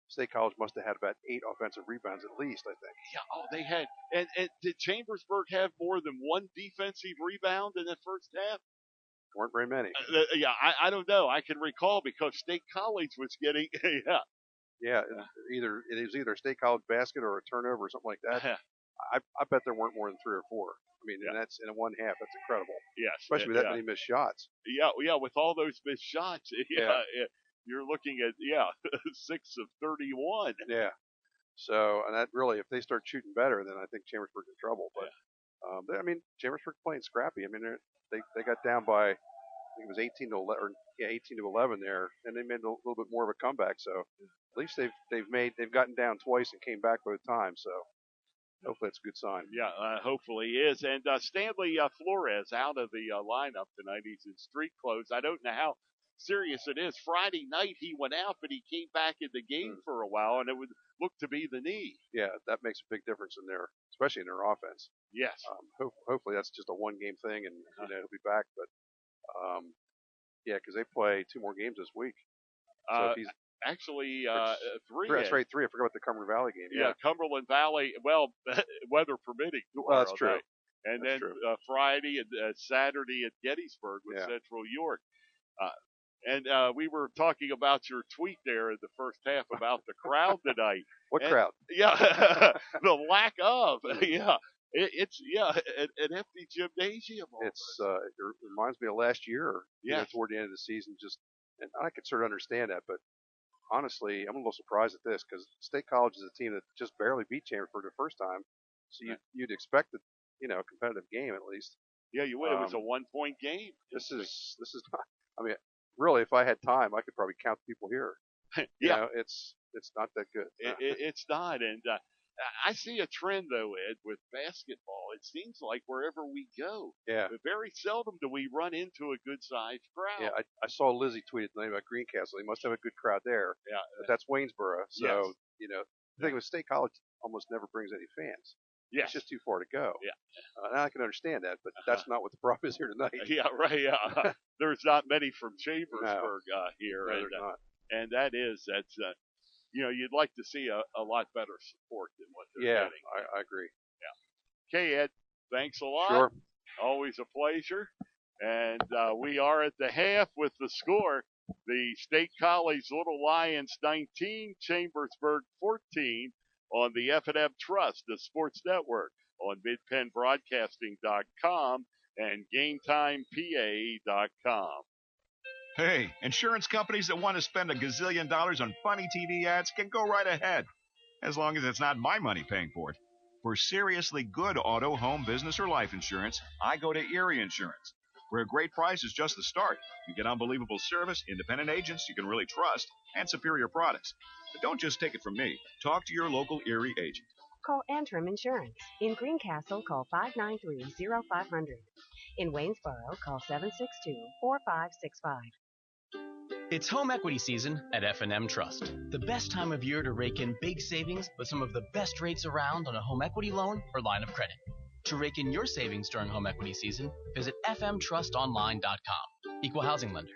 State College must have had about 8 offensive rebounds at least, I think. Yeah, they had. And did Chambersburg have more than one defensive rebound in the first half? Weren't very many. I don't know. I can recall because State College was getting, Yeah, it was either a State College basket or a turnover or something like that. I bet there weren't more than 3 or 4. I mean, and that's in one half. That's incredible. Yes. Especially with that many missed shots. Yeah, with all those missed shots. You're looking at 6 of 31. Yeah. So, and that really, if they start shooting better, then I think Chambersburg's in trouble. But Chambersburg playing scrappy. I mean, they got down by, I think it was 18 to 11 there, and they made a little bit more of a comeback. So at least they've gotten down twice and came back both times. So hopefully that's a good sign. Yeah, hopefully he is. And Stanley Flores out of the lineup tonight. He's in street clothes. I don't know how serious it is. Friday night he went out, but he came back in the game for a while, and it would look to be the knee. Yeah, that makes a big difference especially in their offense. Yes. Hopefully that's just a one-game thing, and he'll be back. But because they play 2 more games this week. So if he's actually 3. That's right, 3. I forgot about the Cumberland Valley game. Yeah, Cumberland Valley. Well, weather permitting. Well, that's true. Night. And then Friday and Saturday at Gettysburg with Central York. And we were talking about your tweet there in the first half about the crowd tonight. What crowd? Yeah, the lack of. Yeah, it's an empty gymnasium. It reminds me of last year. Toward the end of the season, and I could sort of understand that, but honestly, I'm a little surprised at this because State College is a team that just barely beat Chambersburg the first time, so you'd expect a competitive game at least. Yeah, you would. It was a 1-point game. This is not. I mean, really, if I had time, I could probably count the people here. It's not that good. It's not, and I see a trend though, Ed, with basketball. It seems like wherever we go, very seldom do we run into a good-sized crowd. Yeah, I saw Lizzie tweeted tonight about Greencastle. They must have a good crowd there. Yeah, but that's Waynesboro. So the thing with State College almost never brings any fans. Yeah, it's just too far to go. Yeah, and I can understand that, but that's not what the problem is here tonight. Yeah, right. Yeah, there's not many from Chambersburg here. No, there's not. And that's you'd like to see a lot better support than what they're getting. I agree. Yeah. Okay, Ed, thanks a lot. Sure. Always a pleasure. And we are at the half with the score. The State College Little Lions 19, Chambersburg 14 on the F&M Trust, the Sports Network, on MidPennBroadcasting.com and GameTimePA.com. Hey, insurance companies that want to spend $1 gazillion on funny TV ads can go right ahead, as long as it's not my money paying for it. For seriously good auto, home, business, or life insurance, I go to Erie Insurance, where a great price is just the start. You get unbelievable service, independent agents you can really trust, and superior products. But don't just take it from me. Talk to your local Erie agent. Call Antrim Insurance. In Greencastle, call 593-0500. In Waynesboro, call 762-4565. It's home equity season at F&M Trust. The best time of year to rake in big savings with some of the best rates around on a home equity loan or line of credit. To rake in your savings during home equity season, visit fmtrustonline.com. Equal housing lender.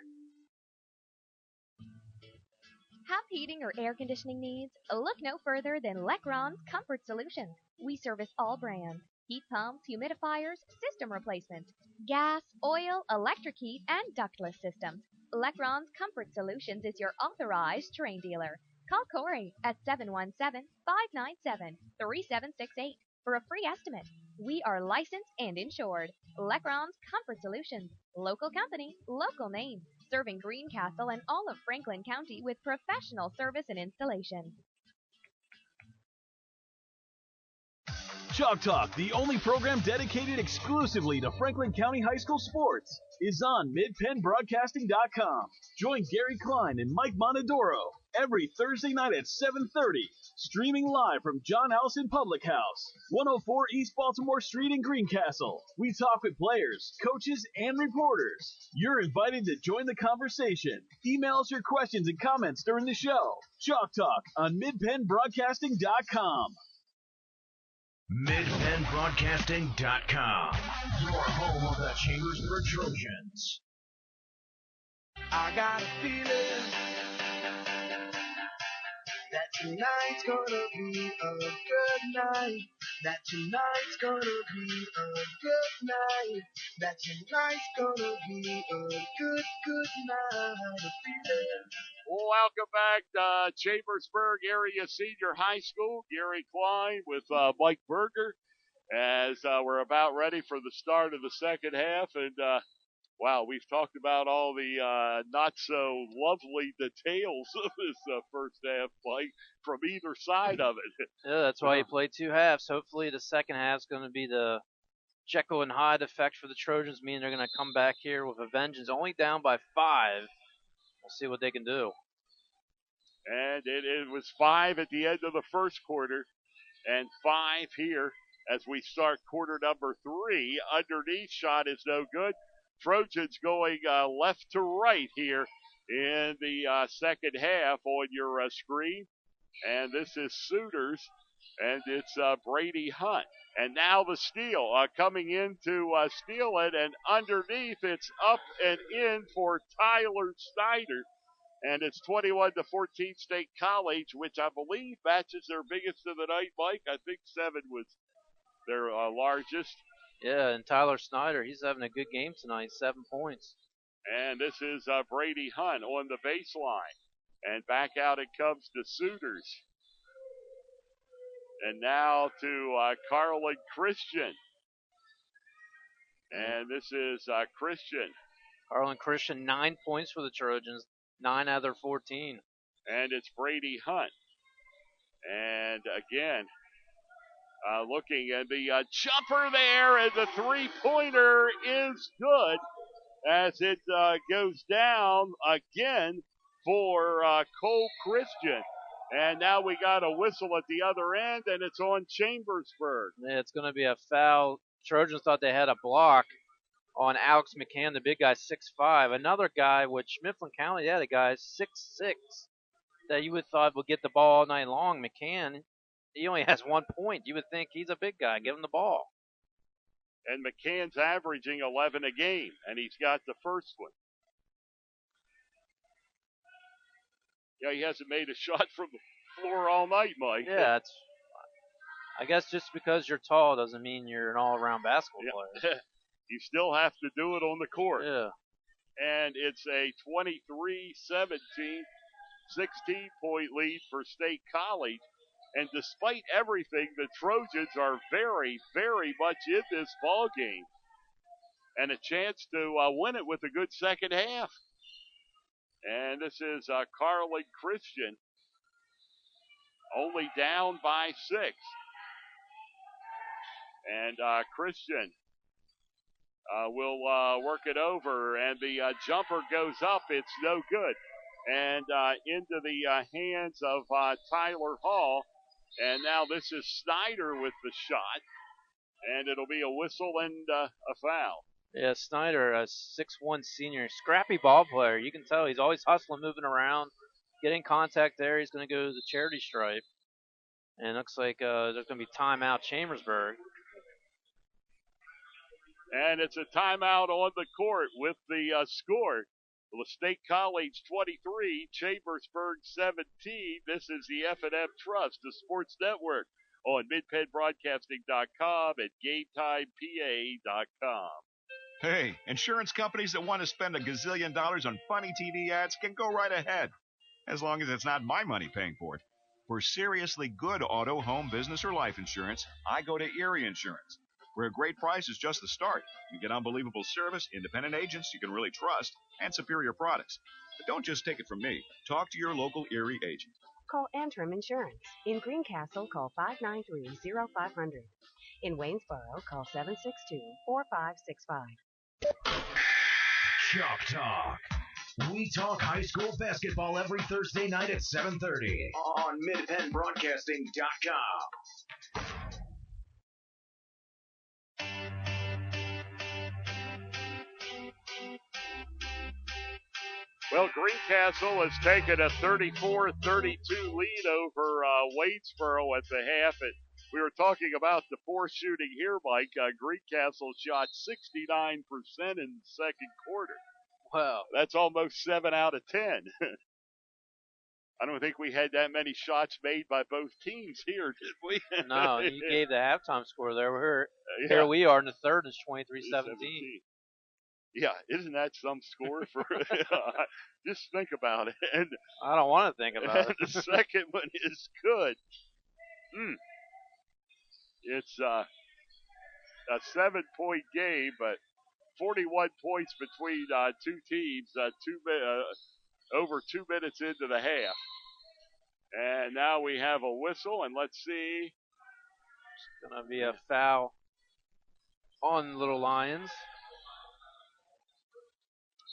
Have heating or air conditioning needs? Look no further than Lecron's Comfort Solutions. We service all brands: heat pumps, humidifiers, system replacements, gas, oil, electric heat, and ductless systems. Lecron's Comfort Solutions is your authorized terrain dealer. Call Corey at 717-597-3768 for a free estimate. We are licensed and insured. Lecron's Comfort Solutions. Local company, local name. Serving Greencastle and all of Franklin County with professional service and installation. Chalk Talk, the only program dedicated exclusively to Franklin County High School sports, is on MidPennBroadcasting.com. Join Gary Klein and Mike Monadoro every Thursday night at 7:30, streaming live from John Allison Public House, 104 East Baltimore Street in Greencastle. We talk with players, coaches, and reporters. You're invited to join the conversation. Email us your questions and comments during the show. Chalk Talk on MidPennBroadcasting.com. MidPennBroadcasting.com, your home of the Chambersburg Trojans. I got a feeling that tonight's gonna be a good night. That tonight's gonna be a good night. That tonight's gonna be a good night. A feeling. Welcome back to Chambersburg Area Senior High School. Gary Klein with Mike Berger as we're about ready for the start of the second half. And, wow, we've talked about all the not-so-lovely details of this first half, Mike, from either side of it. Yeah, that's why you play two halves. Hopefully the second half's going to be the Jekyll and Hyde effect for the Trojans, meaning they're going to come back here with a vengeance, only down by 5. We'll see what they can do. And it was 5 at the end of the first quarter and 5 here as we start quarter number 3. Underneath shot is no good. Trojans going left to right here in the second half on your screen. And this is Sooners, and it's Brady Hunt. And now the steal coming in to steal it, and underneath it's up and in for Tyler Snyder. And it's 21-14 State College, which I believe matches their biggest of the night, Mike. I think 7 was their largest. Yeah, and Tyler Snyder, he's having a good game tonight, 7 points. And this is Brady Hunt on the baseline. And back out it comes to Sooners. And now to Carlin Christian. And this is Christian. Carlin Christian, 9 points for the Trojans, 9 out of their 14. And it's Brady Hunt. And again, looking at the jumper there, and the three-pointer is good as it goes down again for Cole Christian. And now we got a whistle at the other end, and it's on Chambersburg. Yeah, it's going to be a foul. Trojans thought they had a block on Alex McCann, the big guy, 6'5". Another guy, which Mifflin County, yeah, the guy 6'6", that you would thought would get the ball all night long. McCann, he only has 1 point. You would think he's a big guy. Give him the ball. And McCann's averaging 11 a game, and he's got the first one. Yeah, he hasn't made a shot from the floor all night, Mike. Yeah, I guess just because you're tall doesn't mean you're an all-around basketball player. You still have to do it on the court. Yeah. And it's a 23-17, 16-point lead for State College. And despite everything, the Trojans are very, very much in this ball game. And a chance to win it with a good second half. And this is Carlin Christian, only down by 6. And Christian will work it over, and the jumper goes up. It's no good. And into the hands of Tyler Hall. And now this is Snyder with the shot. And it'll be a whistle and a foul. Yeah, Snyder, a 6'1" senior, scrappy ball player. You can tell he's always hustling, moving around, getting contact there. He's going to go to the charity stripe. And it looks like there's going to be timeout Chambersburg. And it's a timeout on the court with the score. Well, State College 23, Chambersburg 17. This is the F&M Trust, the Sports Network on MidPennBroadcasting.com and GameTimePA.com. Hey, insurance companies that want to spend a gazillion dollars on funny TV ads can go right ahead, as long as it's not my money paying for it. For seriously good auto, home, business, or life insurance, I go to Erie Insurance, where a great price is just the start. You get unbelievable service, independent agents you can really trust, and superior products. But don't just take it from me. Talk to your local Erie agent. Call Antrim Insurance. In Greencastle, call 593-0500. In Waynesboro, call 762-4565. Shop Talk. We talk high school basketball every Thursday night at 7:30 on MidPennBroadcasting.com. Well, Greencastle has taken a 34-32 lead over Wadesboro at the half. And we were talking about the four shooting here, Mike. Greencastle shot 69% in the second quarter. Wow. That's almost 7 out of 10. I don't think we had that many shots made by both teams here, did we? No, you gave the halftime score there. Here we are in the third. It's 23-17. Yeah, isn't that some score for? Just think about it. And I don't want to think about it. The second one is good. It's a 7-point game, but 41 points between two teams. Over 2 minutes into the half, and now we have a whistle. And let's see. It's gonna be a foul on Little Lions.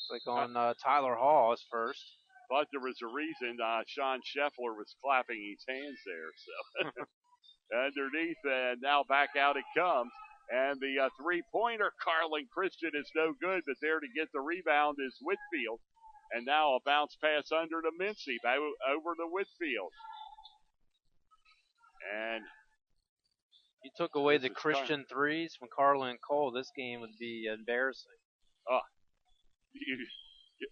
Like on Tyler Hall is first. Thought there was a reason Sean Scheffler was clapping his hands there. So underneath, and now back out it comes. And the three-pointer, Carlin Christian, is no good, but there to get the rebound is Whitfield. And now a bounce pass under to Mincy, over to Whitfield. And you took away the Christian threes from Carlin and Cole, this game would be embarrassing.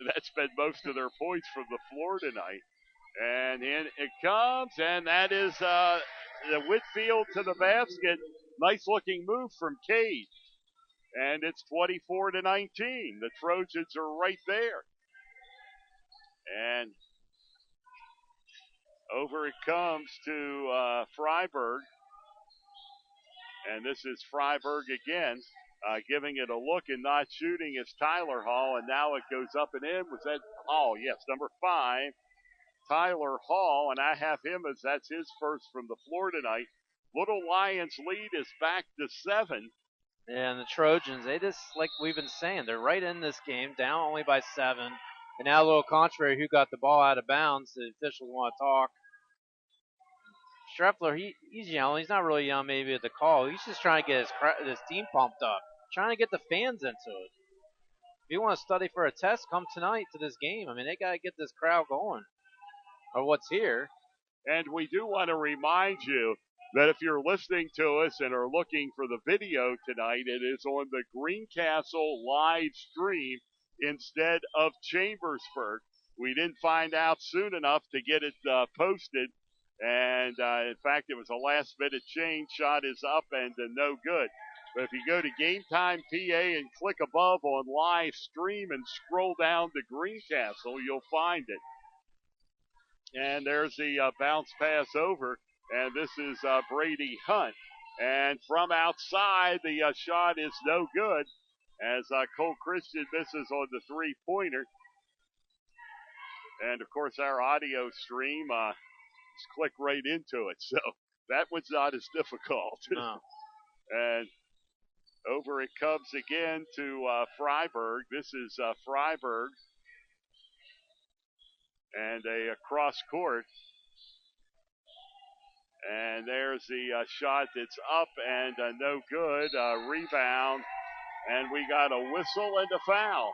That's been most of their points from the floor tonight. And in it comes, and that is the Whitfield to the basket. Nice looking move from Cade. And it's 24-19. The Trojans are right there. And over it comes to Freiberg. And this is Freiberg again, giving it a look and not shooting is Tyler Hall. And now it goes up and in. Was that Hall? Yes, number 5, Tyler Hall. And I have him as that's his first from the floor tonight. Little Lions lead is back to 7. And the Trojans, they just, like we've been saying, they're right in this game, down only by 7. And now a little contrary, who got the ball out of bounds. The officials want to talk. Schreffler, he's yelling. He's not really yelling maybe at the call. He's just trying to get his team pumped up, trying to get the fans into it. If you want to study for a test, come tonight to this game. I mean, they got to get this crowd going, or what's here. And we do want to remind you that if you're listening to us and are looking for the video tonight, it is on the Greencastle live stream instead of Chambersburg. We didn't find out soon enough to get it posted. And, in fact, it was a last-minute change. Shot is up and no good. But if you go to Game Time PA and click above on live stream and scroll down to Greencastle, you'll find it. And there's the bounce pass over. And this is Brady Hunt. And from outside, the shot is no good as Cole Christian misses on the three-pointer. And, of course, our audio stream just click right into it. So that was not as difficult. No. And over it comes again to Freiberg. This is Freiberg. And a cross court. And there's the shot that's up and no good. Rebound. And we got a whistle and a foul.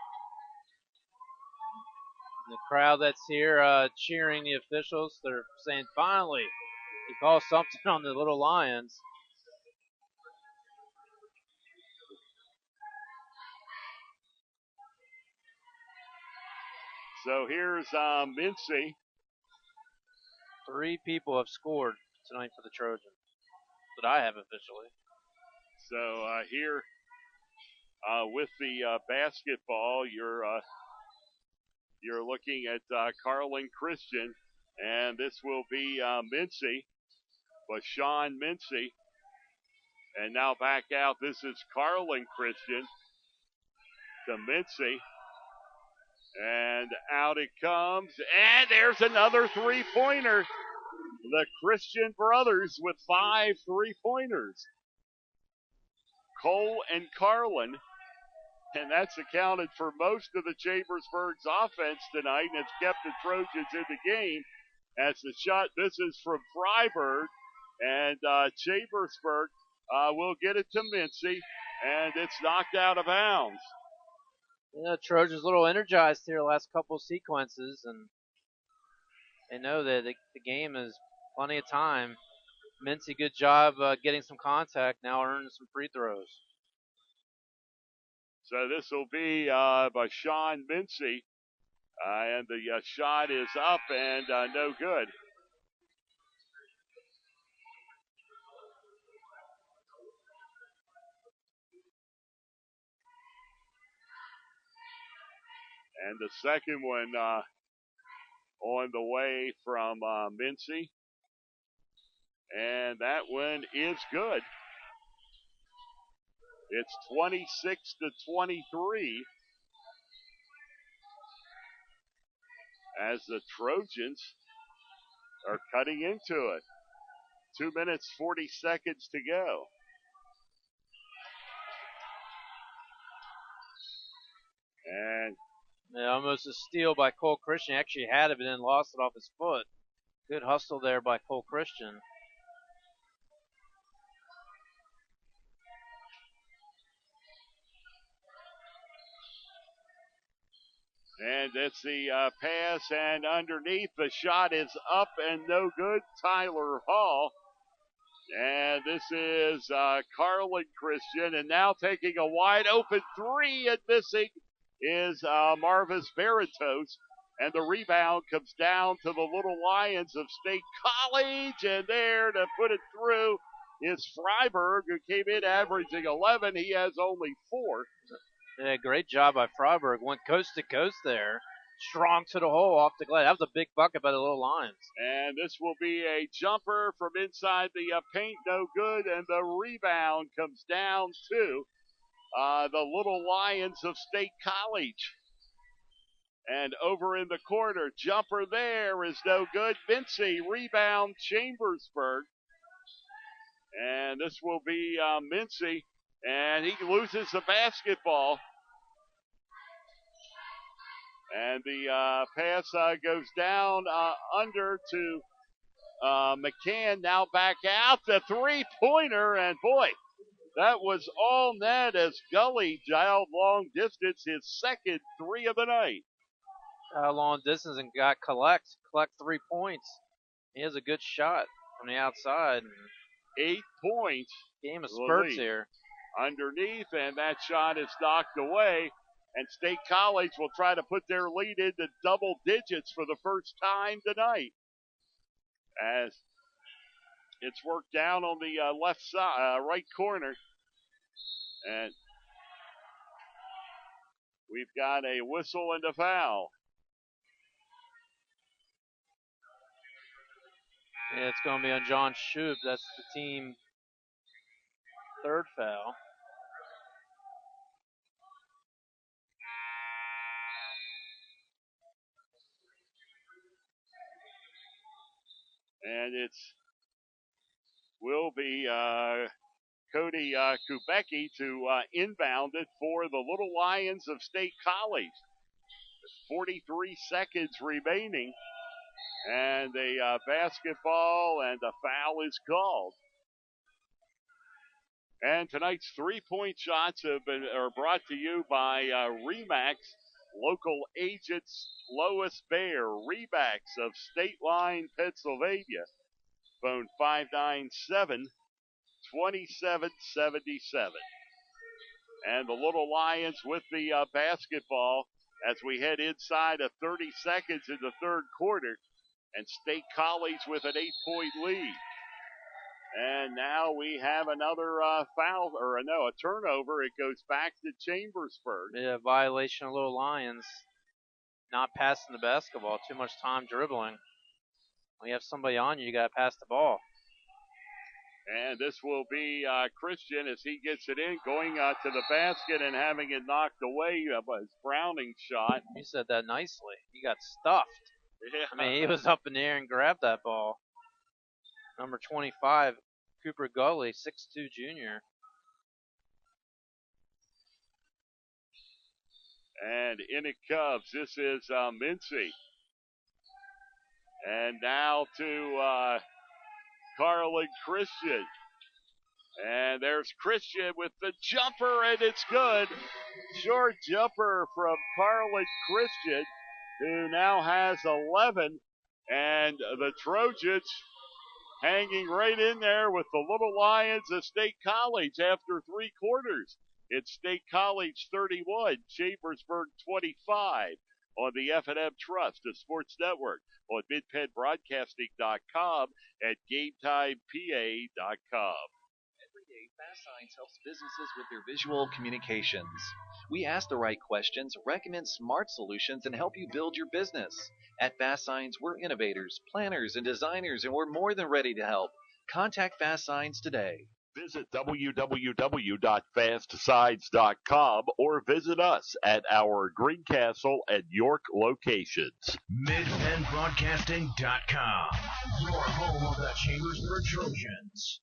And the crowd that's here cheering the officials, they're saying, finally, he calls something on the Little Lions. So here's Mincy. 3 people have scored tonight for the Trojans that I have officially. So here with the basketball, you're looking at Carlin Christian, and this will be Mincy, Bashawn Mincy. And now back out, this is Carlin Christian to Mincy. And out it comes, and there's another three-pointer. The Christian brothers with 5 3-pointers. Cole and Carlin, and that's accounted for most of the Chambersburg's offense tonight, and it's kept the Trojans in the game. As the shot, this is from Freiberg, and Chambersburg will get it to Mincy, and it's knocked out of bounds. Yeah, Trojans a little energized here the last couple sequences, and they know that the game is plenty of time. Mincy, good job getting some contact, now earning some free throws. So this will be by Sean Mincy, and the shot is up and no good. And the second one on the way from Mincy. And that one is good. It's 26-23 as the Trojans are cutting into it. 2 minutes, 40 seconds to go. And yeah, almost a steal by Cole Christian. Actually had it, but then lost it off his foot. Good hustle there by Cole Christian. And it's the pass, and underneath, the shot is up and no good. Tyler Hall. And this is Carlin Christian, and now taking a wide open three and missing is Marvis Baratos. And the rebound comes down to the Little Lions of State College, and there to put it through is Freiberg, who came in averaging 11. He has only 4. Yeah, great job by Freiberg. Went coast to coast there. Strong to the hole off the glass. That was a big bucket by the Little Lions. And this will be a jumper from inside the paint, no good. And the rebound comes down to the Little Lions of State College. And over in the corner, jumper there is no good. Mincy, rebound, Chambersburg. And this will be Mincy, and he loses the basketball. And the pass goes down under to McCann. Now back out. The three-pointer. And boy, that was all net as Gully dialed long distance, his second 3 of the night. Long distance and got collect 3 points. He has a good shot from the outside. 8 points. Game of spurts here. Underneath, and that shot is knocked away. And State College will try to put their lead into double digits for the first time tonight. As it's worked down on the left side, right corner. And we've got a whistle and a foul. Yeah, it's going to be on John Schub. That's the team third foul. And will be Cody Kubecki to inbound it for the Little Lions of State College. 43 seconds remaining, and a basketball and a foul is called. And tonight's three-point shots are brought to you by Remax, local agents Lois Bayer, Remax of State Line, Pennsylvania. Phone 597-2777. And the Little Lions with the basketball as we head inside of 30 seconds in the third quarter. And State College with an 8-point lead. And now we have another foul, or no, a turnover. It goes back to Chambersburg. Yeah, violation of Little Lions. Not passing the basketball. Too much time dribbling. When you have somebody on you, you got to pass the ball. And this will be Christian as he gets it in, going to the basket and having it knocked away by his Browning shot. You said that nicely. He got stuffed. Yeah. I mean, he was up in the air and grabbed that ball. Number 25, Cooper Gully, 6'2" junior. And in it comes. This is Mincy. And now to Carlin Christian. And there's Christian with the jumper, and it's good. Short jumper from Carlin Christian, who now has 11. And the Trojans hanging right in there with the Little Lions of State College after 3 quarters. It's State College 31, Chambersburg 25 on the F&M Trust, the Sports Network, on MidPennBroadcasting.com and GameTimePA.com. Every day, Fast Signs helps businesses with their visual communications. We ask the right questions, recommend smart solutions, and help you build your business. At Fast Signs, we're innovators, planners, and designers, and we're more than ready to help. Contact Fast Signs today. Visit www.fastsigns.com or visit us at our Greencastle and York locations. MidPennBroadcasting.com, your home of the Chambersburg Trojans.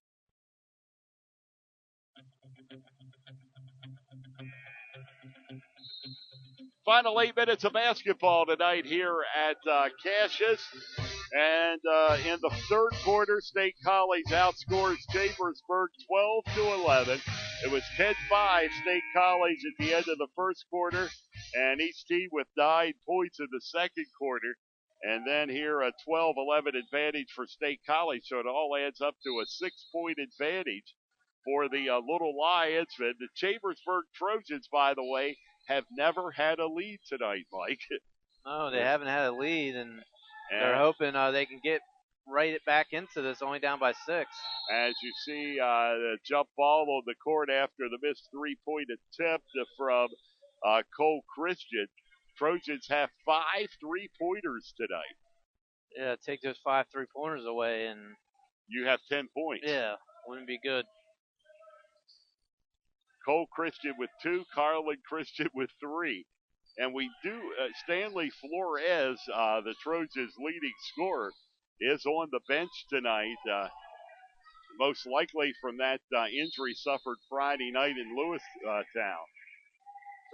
Final 8 minutes of basketball tonight here at Cassius. And in the third quarter, State College outscores Chambersburg 12-11. It was 10-5 State College at the end of the first quarter, and each team with 9 points in the second quarter. And then here a 12-11 advantage for State College, so it all adds up to a 6-point advantage for the Little Lions. And the Chambersburg Trojans, by the way, have never had a lead tonight, Mike. No, they haven't had a lead, and they're hoping they can get right back into this, only down by 6. As you see, the jump ball on the court after the missed 3-point attempt from Cole Christian. Trojans have 5 3-pointers tonight. Yeah, take those 5 3-pointers away, and you have 10 points. Yeah, wouldn't be good. Cole Christian with 2, Carlin Christian with 3. And we do, Stanley Flores, the Trojans' leading scorer, is on the bench tonight, most likely from that injury suffered Friday night in Lewistown.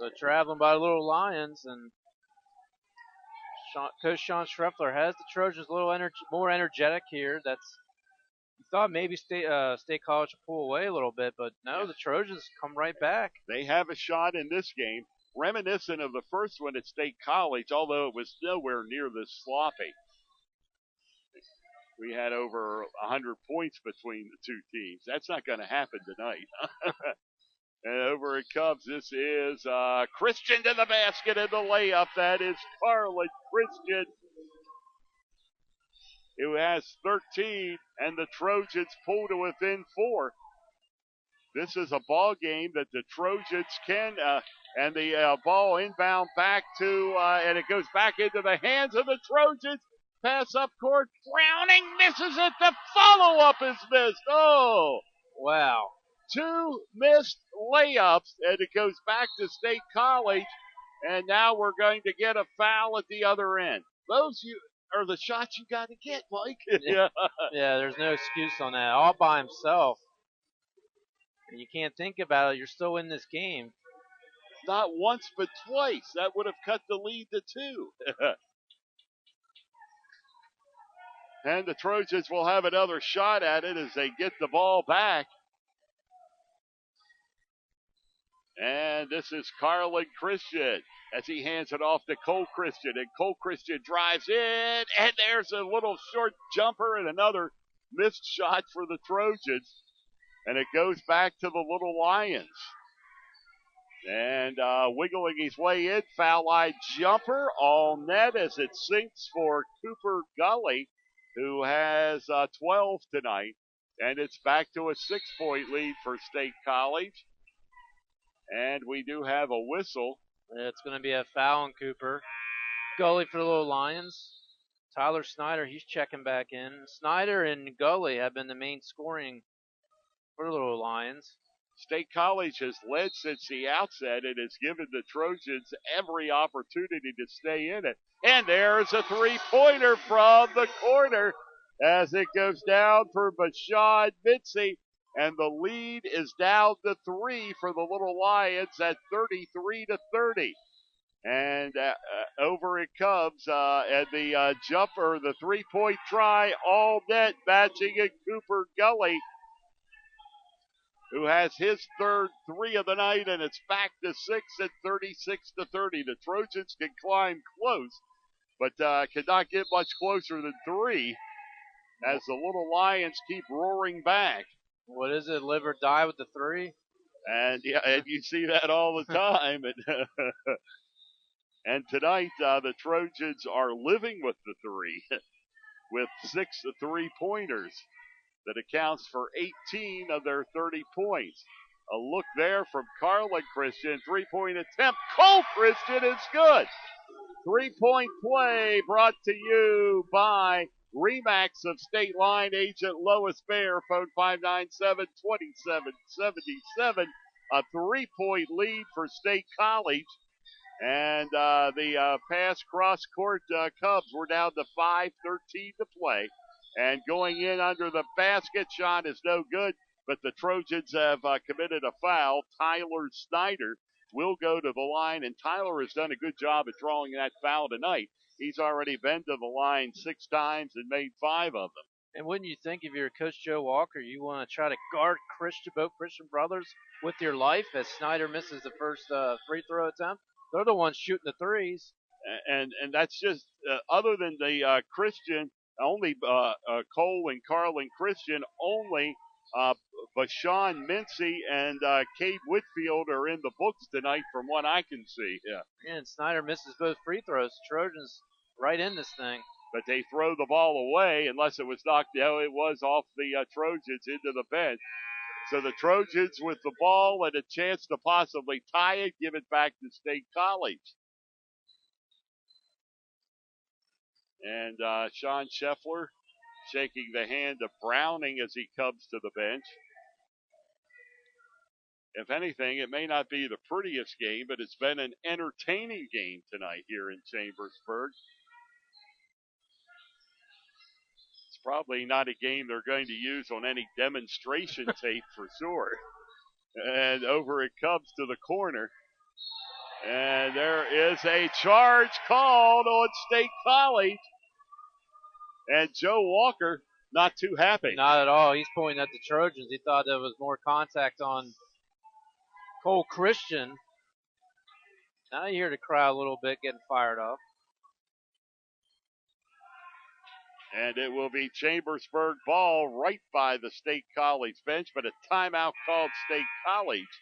So traveling by Little Lions, and Coach Sean Schreffler has the Trojans a little more energetic here. You thought maybe State College would pull away a little bit, but no, the Trojans come right back. They have a shot in this game, reminiscent of the first one at State College, although it was nowhere near this sloppy. We had over 100 points between the two teams. That's not going to happen tonight. And over it comes. This is Christian to the basket and the layup. That is Carlin Christian, who has 13, and the Trojans pull to within 4. This is a ball game that the Trojans can, and the ball inbound back to, and it goes back into the hands of the Trojans. Pass up court. Browning misses it. The follow-up is missed. Oh, wow. 2 missed layups, and it goes back to State College, and now we're going to get a foul at the other end. Those are the shots you got to get, Mike. Yeah, there's no excuse on that. All by himself. And you can't think about it. You're still in this game. Not once, but twice. That would have cut the lead to 2. And the Trojans will have another shot at it as they get the ball back. And this is Carlin Christian as he hands it off to Cole Christian. And Cole Christian drives in, and there's a little short jumper and another missed shot for the Trojans. And it goes back to the Little Lions. And wiggling his way in, foul line jumper, all net as it sinks for Cooper Gully, who has 12 tonight. And it's back to a 6-point lead for State College. And we do have a whistle. It's going to be a foul on Cooper. Gully for the Little Lions. Tyler Snyder, he's checking back in. Snyder and Gully have been the main scoring for the Little Lions. State College has led since the outset and has given the Trojans every opportunity to stay in it. And there's a three-pointer from the corner as it goes down for Bashawn Mitzi. And the lead is down to 3 for the Little Lions at 33-30. And over it comes, and the jumper, the three-point try, all net, matching it Cooper Gully, who has his third 3 of the night, and it's back to 6 at 36-30. The Trojans can climb close, but cannot get much closer than 3 as the Little Lions keep roaring back. What is it, live or die with the 3? And yeah, and you see that all the time. And tonight, the Trojans are living with the 3 with 6 3-pointers. That accounts for 18 of their 30 points. A look there from Carlin Christian. 3-point attempt. Cole Christian is good. 3-point play brought to you by Remax of State Line agent Lois Bear. Phone 597-2777. A 3-point lead for State College. And the pass cross court Cubs were down to 5:13 to play. And going in under the basket, shot is no good, but the Trojans have committed a foul. Tyler Snyder will go to the line, and Tyler has done a good job at drawing that foul tonight. He's already been to the line 6 times and made 5 of them. And wouldn't you think if you're Coach Joe Walker, you want to try to guard both Christian brothers with your life as Snyder misses the first free throw attempt? They're the ones shooting the threes. And that's just, other than the Christian, only Cole and Carlin Christian, only Bashawn Mincy and Cade Whitfield are in the books tonight from what I can see. Yeah. And Snyder misses both free throws. Trojans right in this thing. But they throw the ball away unless it was knocked out. It was off the Trojans into the bench. So the Trojans with the ball and a chance to possibly tie it, give it back to State College. And Sean Scheffler shaking the hand of Browning as he comes to the bench. If anything, it may not be the prettiest game, but it's been an entertaining game tonight here in Chambersburg. It's probably not a game they're going to use on any demonstration tape for sure. And over it comes to the corner. And there is a charge called on State College. And Joe Walker not too happy. Not at all. He's pointing at the Trojans. He thought there was more contact on Cole Christian. Now you hear the crowd a little bit getting fired up. And it will be Chambersburg ball right by the State College bench, but a timeout called State College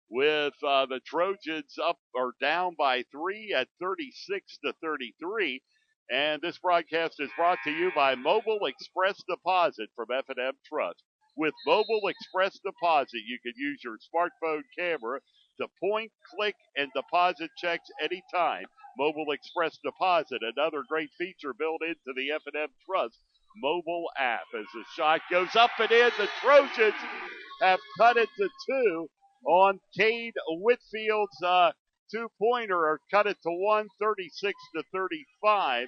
with the Trojans up or down by 3 at 36-33. And this broadcast is brought to you by Mobile Express Deposit from F&M Trust. With Mobile Express Deposit, you can use your smartphone camera to point, click, and deposit checks anytime. Mobile Express Deposit, another great feature built into the F&M Trust mobile app. As the shot goes up and in, the Trojans have cut it to 2 on Cade Whitfield's two-pointer, or cut it to 1, 36-35.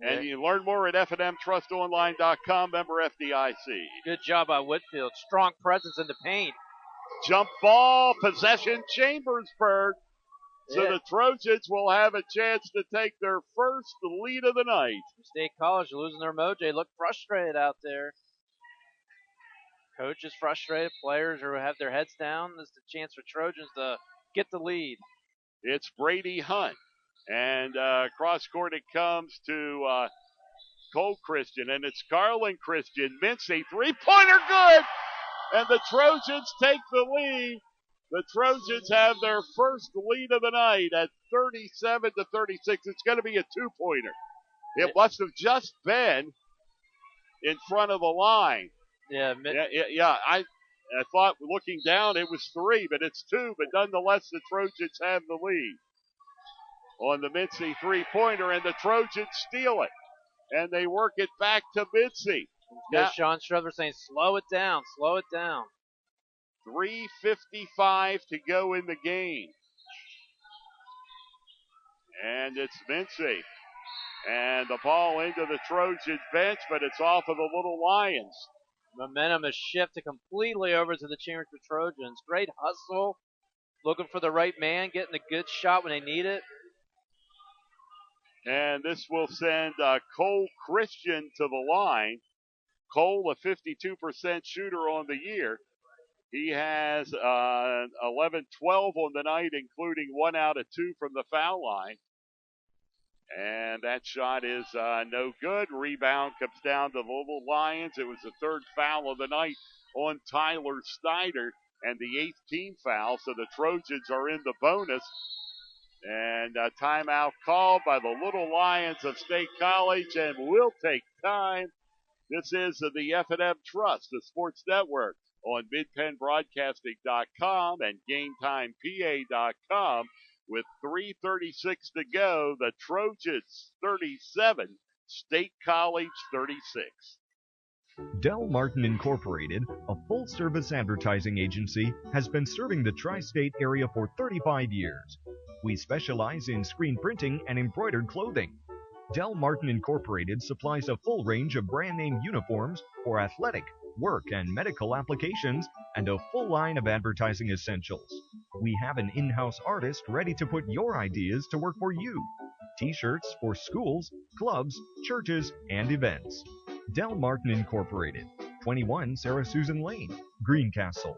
And you learn more at fnmtrustonline.com, member FDIC. Good job by Whitfield. Strong presence in the paint. Jump ball, possession, Chambersburg. So the Trojans will have a chance to take their first lead of the night. State College losing their mojo. They look frustrated out there. Coach is frustrated. Players have their heads down. This is the chance for Trojans to get the lead. It's Brady Hunt. And cross court it comes to Cole Christian. And it's Carlin Christian. Mincy, three-pointer good. And the Trojans take the lead The Trojans have their first lead of the night at 37-36. It's going to be a two-pointer. It must have just been in front of the line. Yeah. I thought looking down it was 3, but it's 2. But nonetheless, the Trojans have the lead on the Mincy three-pointer, and the Trojans steal it. And they work it back to Mincy. There's Sean Struther saying, slow it down, slow it down. 3:55 to go in the game. And it's Mincy. And the ball into the Trojans bench, but it's off of the Little Lions. Momentum has shifted completely over to the Chambersburg Trojans. Great hustle, looking for the right man, getting a good shot when they need it. And this will send Cole Christian to the line. Cole, a 52% shooter on the year. He has 11-12 on the night, including 1 out of 2 from the foul line. And that shot is no good. Rebound comes down to the Little Lions. It was the 3rd foul of the night on Tyler Snyder and the 8th team foul. So the Trojans are in the bonus. And a timeout called by the Little Lions of State College, and we'll take time. This is the F&M Trust, the sports network on MidPennBroadcasting.com and GameTimePA.com. With 3:36 to go, the Trojans 37, State College 36. Del Martin Incorporated, a full-service advertising agency, has been serving the tri-state area for 35 years. We specialize in screen printing and embroidered clothing. Del Martin Incorporated supplies a full range of brand-name uniforms for athletic, work, and medical applications, and a full line of advertising essentials. We have an in-house artist ready to put your ideas to work for you. T-shirts for schools, clubs, churches, and events. Del Martin Incorporated, 21 Sarah Susan Lane, Greencastle.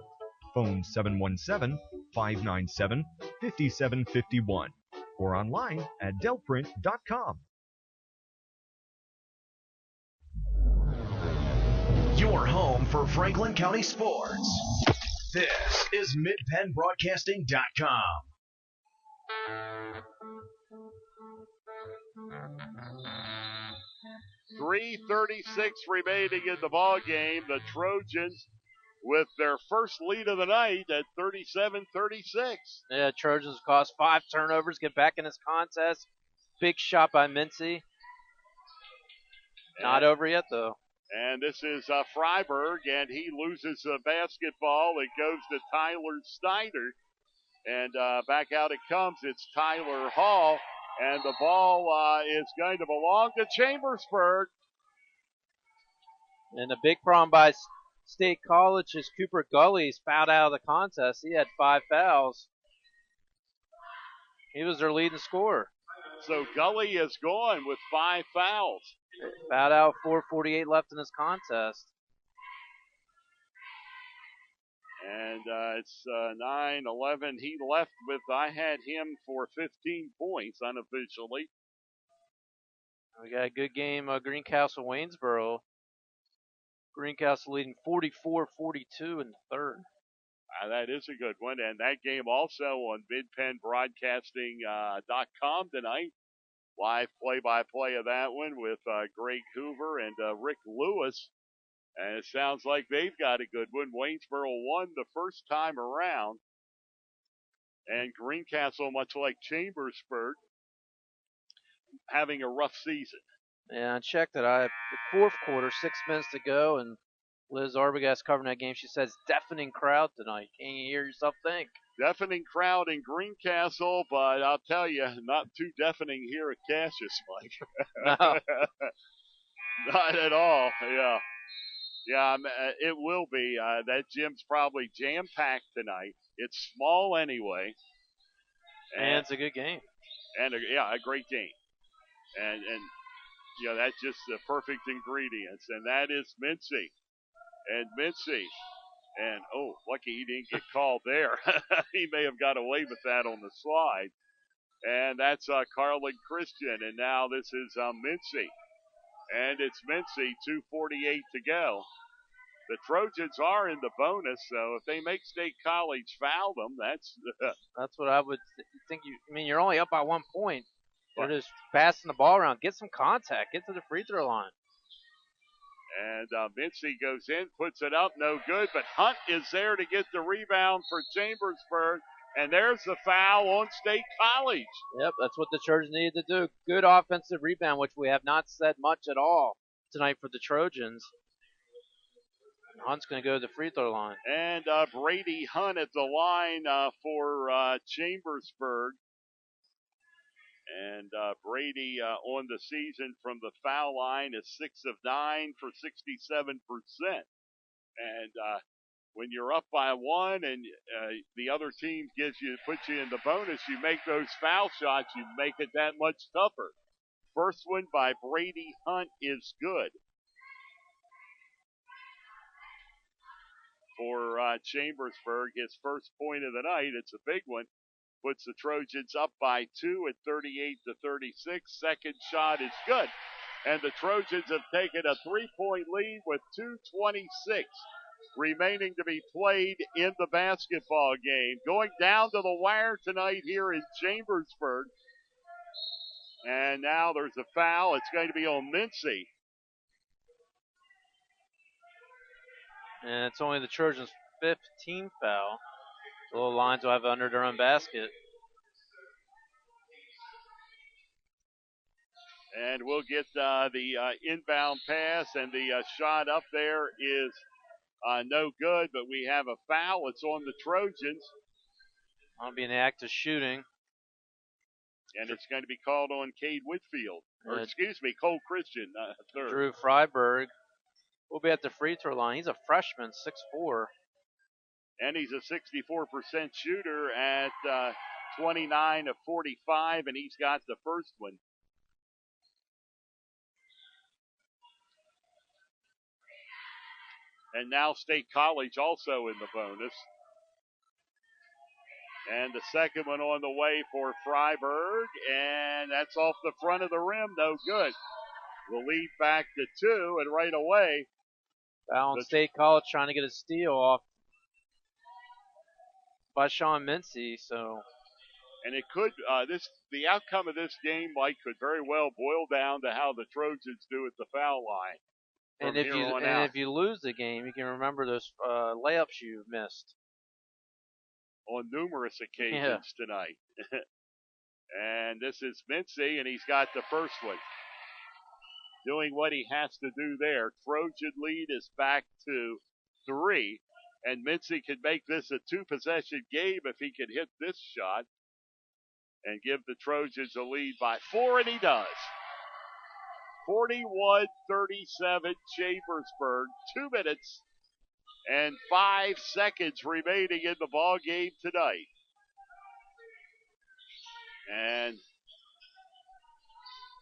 Phone 717-597-5751 or online at delprint.com. Your home for Franklin County sports. This is MidPennBroadcasting.com. 3:36 remaining in the ball game. The Trojans with their first lead of the night at 37-36. Yeah, Trojans cost 5 turnovers, get back in this contest. Big shot by Mincy. Not over yet, though. And this is Freiberg, and he loses the basketball. It goes to Tyler Snyder. And back out it comes. It's Tyler Hall. And the ball is going to belong to Chambersburg. And the big problem by State College is Cooper Gully's fouled out of the contest. He had 5 fouls. He was their leading scorer. So Gully is gone with 5 fouls. Fouled out, 4:48 left in this contest. And it's 9-11. He left with, I had him for 15 points unofficially. We got a good game, Greencastle Waynesboro. Greencastle leading 44-42 in the third. That is a good one. And that game also on MidPennBroadcasting.com tonight. Live play-by-play of that one with Greg Hoover and Rick Lewis. And it sounds like they've got a good one. Waynesboro won the first time around. And Greencastle, much like Chambersburg, having a rough season. Yeah, I checked it. The fourth quarter, 6 minutes to go, and Liz Arbogast covering that game. She says, deafening crowd tonight. Can you hear yourself think? Deafening crowd in Greencastle, but I'll tell you, not too deafening here at Cassius, Mike. No. Not at all, yeah. Yeah, it will be. That gym's probably jam-packed tonight. It's small anyway. And it's a good game. And, a great game. And that's just the perfect ingredients. And that is Mincy. And Mincy. And, lucky he didn't get called there. He may have got away with that on the slide. And that's Carlin Christian. And now this is Mincy. And it's Mincy, 2:48 to go. The Trojans are in the bonus, so if they make State College foul them, that's what I would think. You're only up by 1 point. They're just passing the ball around. Get some contact. Get to the free throw line. And Mincy goes in, puts it up, no good. But Hunt is there to get the rebound for Chambersburg. And there's the foul on State College. Yep, that's what the Trojans needed to do. Good offensive rebound, which we have not said much at all tonight for the Trojans. And Hunt's going to go to the free throw line. And Brady Hunt at the line for Chambersburg. And Brady on the season from the foul line is 6 of 9 for 67%. And when you're up by 1 and the other team puts you in the bonus, you make those foul shots, you make it that much tougher. First one by Brady Hunt is good. For Chambersburg, his first point of the night, it's a big one. Puts the Trojans up by 2 at 38-36. Second shot is good. And the Trojans have taken a 3-point lead with 2:26 remaining to be played in the basketball game. Going down to the wire tonight here in Chambersburg. And now there's a foul. It's going to be on Mincy. And it's only the Trojans' 5th team foul. The little Lions will have it under their own basket. And we'll get the inbound pass, and the shot up there is no good, but we have a foul. It's on the Trojans. That'll be an act of shooting. And it's going to be called on Cade Whitfield. Cole Christian, third. Drew Freiberg will be at the free throw line. He's a freshman, 6'4". And he's a 64% shooter at 29 of 45, and he's got the first one. And now State College also in the bonus. And the second one on the way for Freiberg, and that's off the front of the rim, no good. The lead back to 2, and right away. Foul on State College trying to get a steal off by Sean Mincy, so. And it could, the outcome of this game, Mike, could very well boil down to how the Trojans do at the foul line. And if you lose the game, you can remember those layups you missed. On numerous occasions tonight. And this is Mincy, and he's got the first one. Doing what he has to do there. Trojan lead is back to 3. And Mincy can make this a 2-possession game if he can hit this shot and give the Trojans a lead by 4, and he does. 41-37 Chambersburg. 2 minutes and 5 seconds remaining in the ball game tonight. And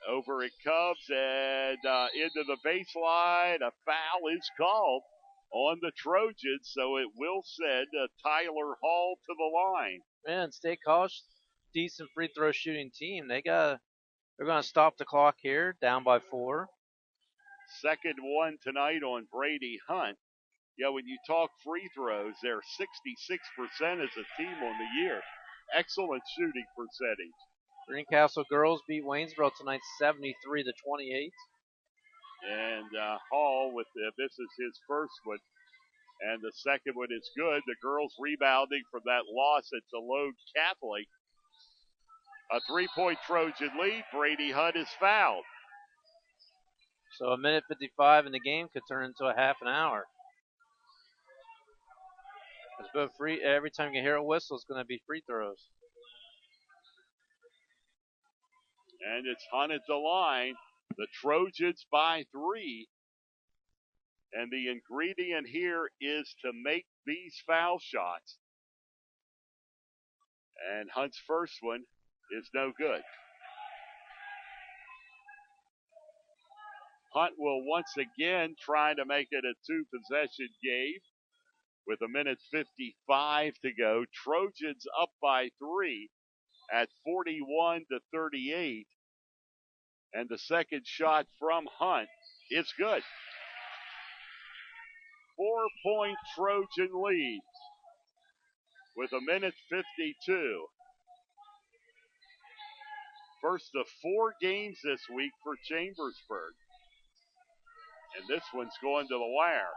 over it comes and into the baseline. A foul is called on the Trojans, so it will send Tyler Hall to the line. Man, State College, decent free throw shooting team. They're going to stop the clock here, down by 4. Second one tonight on Brady Hunt. Yeah, when you talk free throws, they're 66% as a team on the year. Excellent shooting percentage. Greencastle girls beat Waynesboro tonight 73-28. And Hall this is his first one. And the second one is good. The girls rebounding from that loss at Delode Catholic. A 3-point Trojan lead. Brady Hunt is fouled. So 1:55 in the game could turn into a half an hour. Every time you hear a whistle, it's going to be free throws. And it's Hunt at the line. The Trojans by 3. And the ingredient here is to make these foul shots. And Hunt's first one is no good. Hunt will once again try to make it a 2-possession game with 1:55 to go. Trojans up by 3 at 41-38. And the second shot from Hunt is good. 4-point Trojan lead with 1:52. First of 4 games this week for Chambersburg. And this one's going to the wire.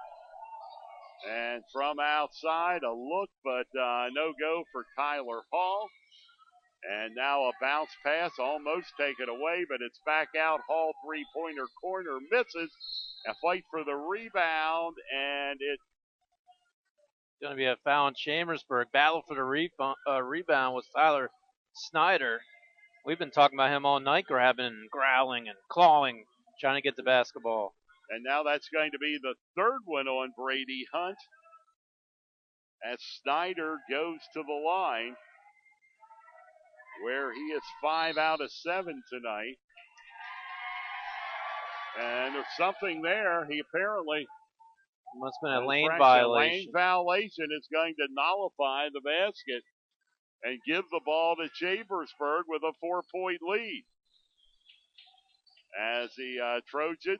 And from outside, a look, but no go for Tyler Hall. And now a bounce pass, almost taken away, but it's back out. Hall, three-pointer corner, misses. A fight for the rebound, and it's going to be a foul in Chambersburg. Battle for the rebound with Tyler Snyder. We've been talking about him all night, grabbing, growling, and clawing, trying to get the basketball. And now that's going to be the third one on Brady Hunt as Snyder goes to the line, where he is 5 out of 7 tonight. And there's something there. He apparently must have been a lane violation. Lane violation is going to nullify the basket and give the ball to Chambersburg with a 4-point lead. As the Trojans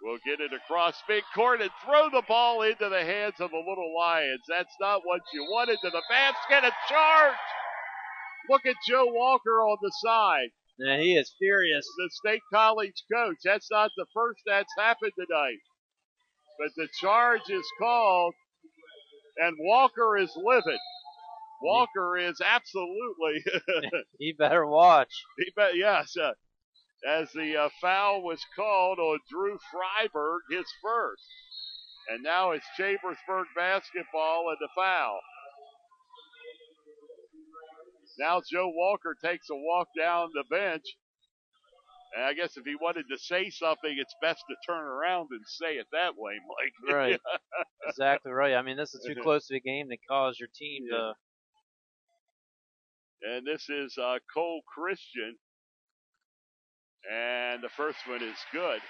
will get it across midcourt and throw the ball into the hands of the Little Lions. That's not what you wanted. To the basket, a charge. Look at Joe Walker on the side. Yeah, he is furious. The State College coach. That's not the first that's happened tonight. But the charge is called, and Walker is livid. Walker is absolutely. He better watch. Yes. As the foul was called on Drew Freiberg, his first. And now it's Chambersburg basketball and the foul. Now Joe Walker takes a walk down the bench. And I guess if he wanted to say something, it's best to turn around and say it that way, Mike. Right. Exactly right. I mean, this is too close to the game to cause your team to. And this is Cole Christian. And the first one is good.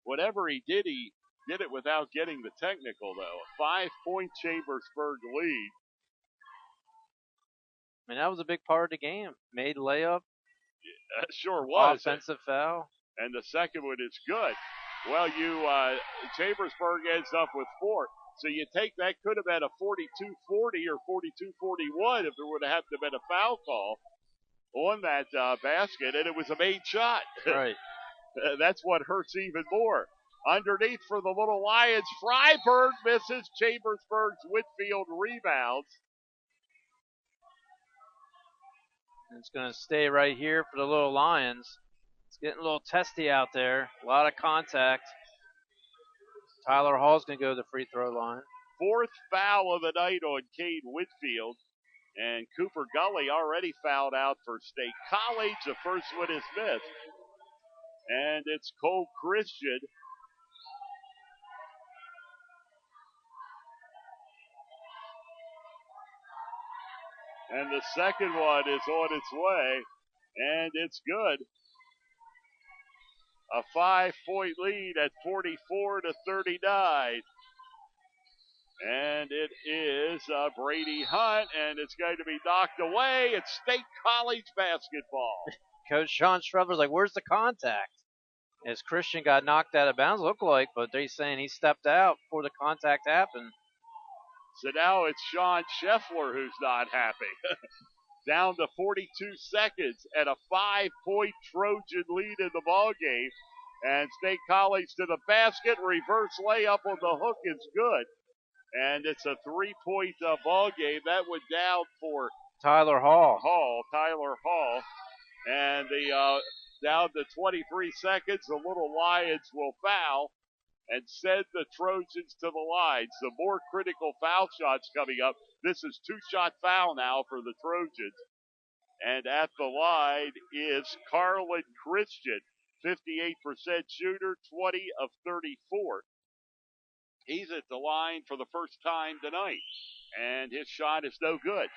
Whatever he did it without getting the technical, though. A 5-point Chambersburg lead. I mean, that was a big part of the game. Made layup. Yeah, sure was. Offensive foul. And the second one is good. Well, Chambersburg ends up with 4. So you take that, could have been a 42-40 or 42-41 if there would have been a foul call on that basket, and it was a made shot. Right. That's what hurts even more. Underneath for the Little Lions, Freiberg misses. Chambersburg's Whitfield rebounds. It's going to stay right here for the Little Lions. It's getting a little testy out there. A lot of contact. Tyler Hall's going to go to the free throw line. 4th foul of the night on Cade Whitfield. And Cooper Gully already fouled out for State College. The first one is missed. And it's Cole Christian. And the second one is on its way. And it's good. A 5-point lead at 44-39. And it is Brady Hunt, and it's going to be knocked away. It's State College basketball. Coach Sean Shriver's like, where's the contact? As Christian got knocked out of bounds, looked like, but they're saying he stepped out before the contact happened. So now it's Sean Scheffler who's not happy. Down to 42 seconds and a 5-point Trojan lead in the ballgame. And State College to the basket, reverse layup on the hook is good. And it's a 3-point ball game. That went down for Tyler Hall. Tyler Hall. And the down to 23 seconds, the Little Lions will foul and send the Trojans to the line. Some more critical foul shots coming up. This is 2-shot foul now for the Trojans. And at the line is Carlin Christian, 58% shooter, 20 of 34. He's at the line for the first time tonight, and his shot is no good.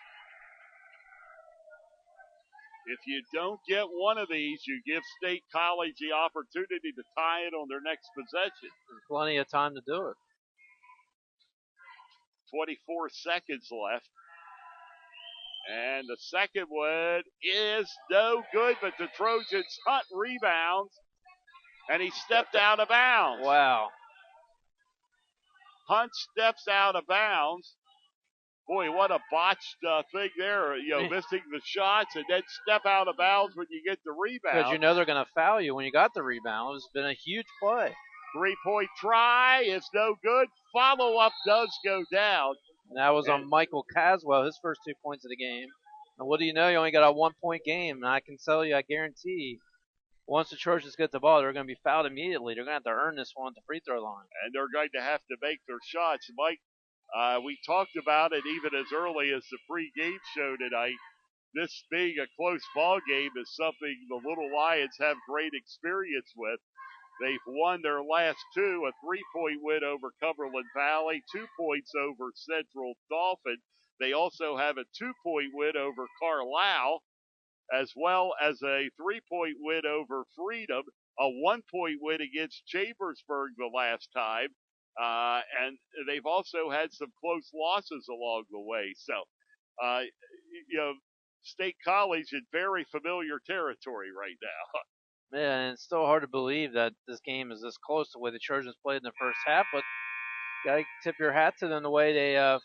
If you don't get one of these, you give State College the opportunity to tie it on their next possession. There's plenty of time to do it. 24 seconds left. And the second one is no good, but the Trojans Hunt rebounds. and he stepped out of bounds. Wow. Hunt steps out of bounds. Boy, what a botched thing there. Missing the shots and then step out of bounds when you get the rebound. Because you know they're going to foul you when you got the rebound. It's been a huge play. 3-point try is no good. Follow-up does go down. And that was on Michael Caswell, his first 2 points of the game. And what do you know? You only got a 1-point game. And I can tell you, I guarantee, once the Trojans get the ball, they're going to be fouled immediately. They're going to have to earn this one at the free throw line. And they're going to have to make their shots. Mike, we talked about it even as early as the pregame show tonight. This being a close ball game is something the Little Lions have great experience with. They've won their last two, a 3-point win over Cumberland Valley, 2 points over Central Dauphin. They also have a 2-point win over Carlisle, as well as a 3-point win over Freedom, a 1-point win against Chambersburg the last time. And they've also had some close losses along the way. So, State College in very familiar territory right now. Yeah, and it's still hard to believe that this game is this close the way the Trojans played in the first half, but gotta tip your hat to them the way they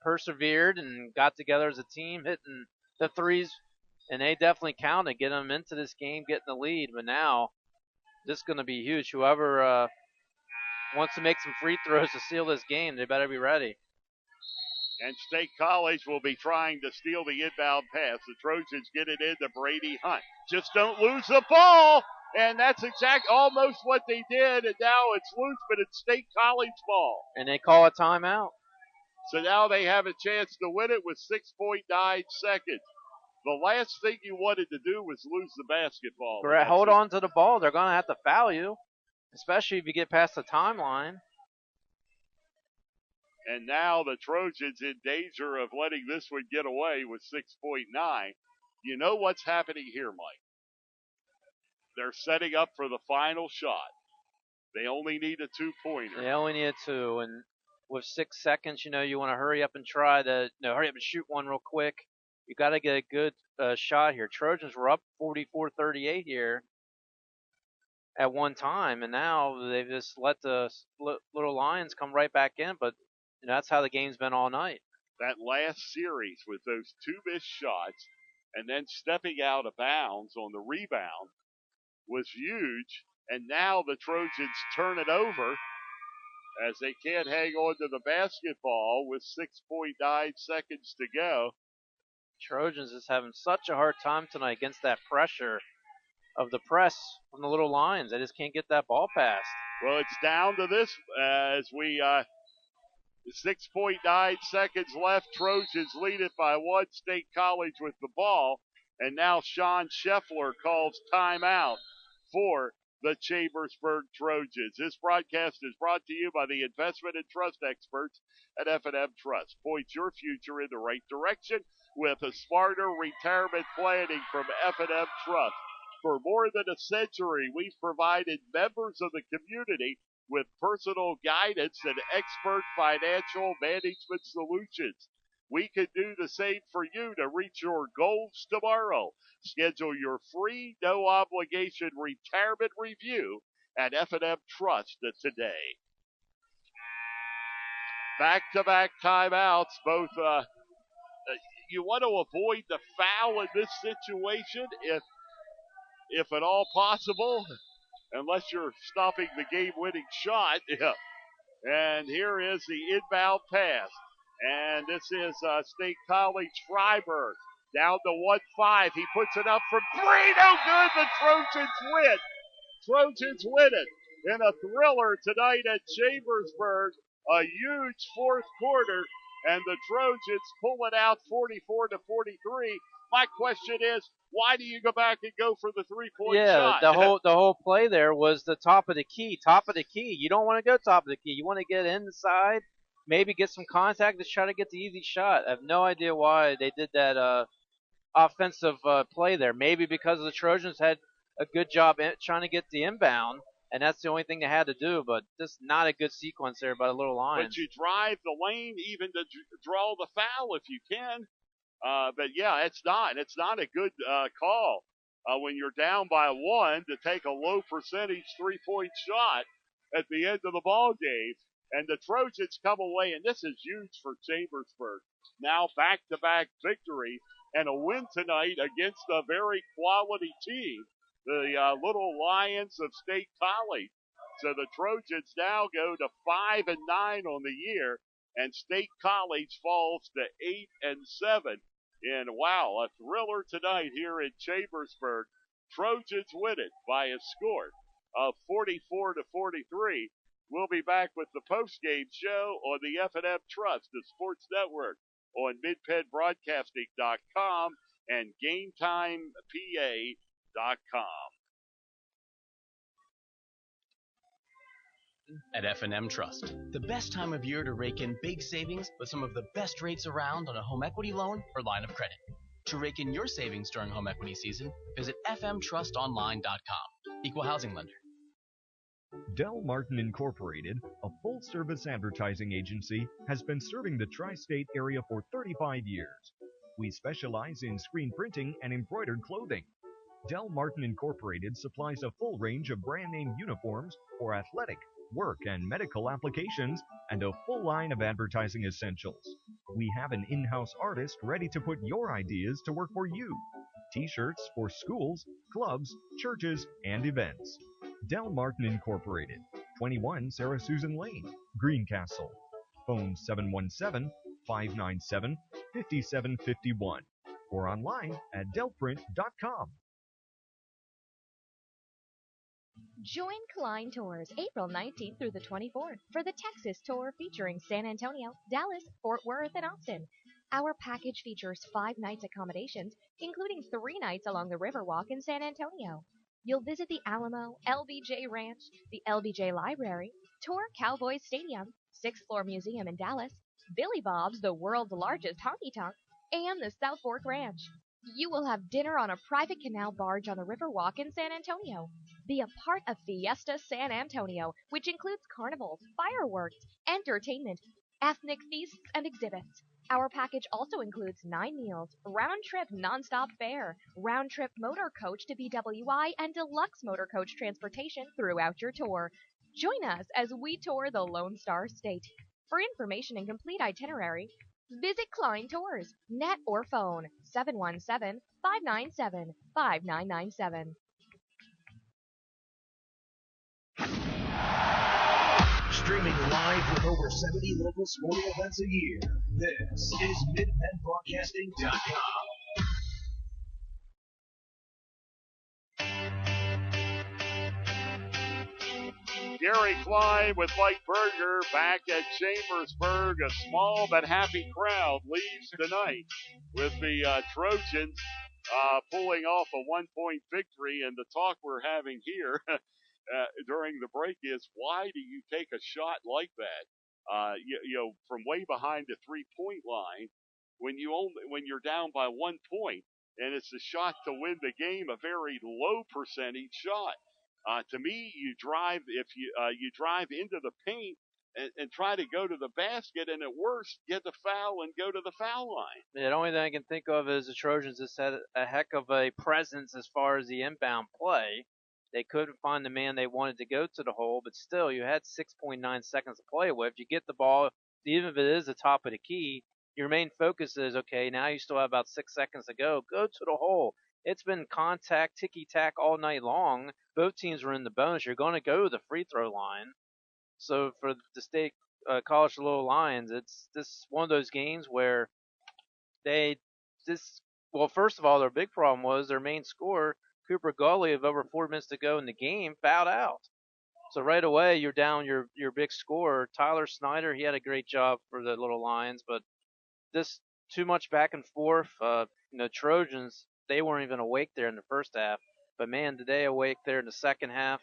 persevered and got together as a team, hitting the threes, and they definitely counted, getting them into this game, getting the lead. But now this is going to be huge. Whoever wants to make some free throws to seal this game, they better be ready. And State College will be trying to steal the inbound pass. The Trojans get it into Brady Hunt. Just don't lose the ball. And that's almost what they did. And now it's loose, but it's State College ball. And they call a timeout. So now they have a chance to win it with 6.9 seconds. The last thing you wanted to do was lose the basketball. Correct. Hold on to the ball. They're going to have to foul you, especially if you get past the timeline. And now the Trojans in danger of letting this one get away with 6.9. You know what's happening here, Mike? They're setting up for the final shot. They only need a 2-pointer. They only need a 2. And with 6 seconds, you want to hurry up and try to hurry up and shoot one real quick. You got to get a good shot here. Trojans were up 44-38 here at one time, and now they've just let the Little Lions come right back in. But that's how the game's been all night. That last series with those 2 missed shots and then stepping out of bounds on the rebound was huge. And now the Trojans turn it over as they can't hang on to the basketball with 6.9 seconds to go. Trojans is having such a hard time tonight against that pressure of the press from the Little Lions. They just can't get that ball passed. Well, it's down to this as we 6.9 seconds left. Trojans lead it by 1. State College with the ball. And now Sean Scheffler calls timeout for the Chambersburg Trojans. This broadcast is brought to you by the investment and trust experts at F&M Trust. Point your future in the right direction with a smarter retirement planning from F&M Trust. For more than a century, we've provided members of the community with personal guidance and expert financial management solutions. We can do the same for you to reach your goals tomorrow. Schedule your free, no-obligation retirement review at F&M Trust today. Back-to-back timeouts. Both you want to avoid the foul in this situation if at all possible, unless you're stopping the game-winning shot. Yeah. And here is the inbound pass. And this is State College Freiburg down to 1-5. He puts it up from 3. No good. The Trojans win. Trojans win it in a thriller tonight at Chambersburg. A huge fourth quarter, and the Trojans pull it out 44-43. My question is, why do you go back and go for the 3-point shot? Yeah, the whole play there was the top of the key. Top of the key. You don't want to go top of the key. You want to get inside, maybe get some contact, just try to get the easy shot. I have no idea why they did that offensive play there. Maybe because the Trojans had a good job trying to get the inbound, and that's the only thing they had to do. But just not a good sequence there by the Little Lions. But you drive the lane even to draw the foul if you can. But yeah, it's not a good call. when you're down by one to take a low percentage three-point shot at the end of the ball game. And the Trojans come away, and this is huge for Chambersburg. Now back-to-back victory and a win tonight against a very quality team, the Little Lions of State College. So the Trojans now go to 5-9 on the year, and State College falls to 8-7. And wow, a thriller tonight here in Chambersburg. Trojans win it by a score of 44-43. We'll be back with the postgame show on the F&M Trust, the sports network, on MidPennBroadcasting.com and GameTimePA.com. At F&M Trust, the best time of year to rake in big savings with some of the best rates around on a home equity loan or line of credit. To rake in your savings during home equity season, visit fmtrustonline.com. Equal housing lender. Del Martin Incorporated, a full-service advertising agency, has been serving the tri-state area for 35 years. We specialize in screen printing and embroidered clothing. Del Martin Incorporated supplies a full range of brand-name uniforms for athletic, work, and medical applications, and a full line of advertising essentials. We have an in-house artist ready to put your ideas to work for you. T-shirts for schools, clubs, churches, and events. Del Martin Incorporated, 21 Sarah Susan Lane, Greencastle. Phone 717-597-5751 or online at delprint.com. Join Klein Tours April 19th through the 24th for the Texas Tour featuring San Antonio, Dallas, Fort Worth, and Austin. Our package features 5 nights accommodations, including 3 nights along the Riverwalk in San Antonio. You'll visit the Alamo, LBJ Ranch, the LBJ Library, tour Cowboys Stadium, 6th Floor Museum in Dallas, Billy Bob's, the world's largest honky-tonk, and the South Fork Ranch. You will have dinner on a private canal barge on the Riverwalk in San Antonio. Be a part of Fiesta San Antonio, which includes carnivals, fireworks, entertainment, ethnic feasts, and exhibits. Our package also includes 9 meals, round-trip nonstop fare, round-trip motor coach to BWI, and deluxe motor coach transportation throughout your tour. Join us as we tour the Lone Star State. For information and complete itinerary, visit Klein Tours, net or phone 717-597-5997. Streaming live with over 70 local sporting events a year. This is MidPennBroadcasting.com. Gary Klein with Mike Berger back at Chambersburg. A small but happy crowd leaves tonight with the Trojans pulling off a 1-point victory. And the talk we're having here during the break is, why do you take a shot like that? From way behind the 3-point line when you're down by 1 point, and it's a shot to win the game, a very low percentage shot. To me, you drive into the paint and try to go to the basket, and at worst, get the foul and go to the foul line. Yeah, the only thing I can think of is the Trojans just had a heck of a presence as far as the inbound play. They couldn't find the man they wanted to go to the hole, but still, you had 6.9 seconds to play with. You get the ball, even if it is the top of the key, your main focus is, okay, now you still have about 6 seconds to go. Go to the hole. It's been contact, ticky-tack all night long. Both teams were in the bonus. You're going to go to the free throw line. So for the State College Little Lions, it's this one of those games where first of all, their big problem was their main scorer, Cooper Gully, of over 4 minutes to go in the game, fouled out. So right away, you're down your big scorer. Tyler Snyder, he had a great job for the Little Lions, but this too much back and forth. Trojans, they weren't even awake there in the first half. But, man, did they awake there in the second half.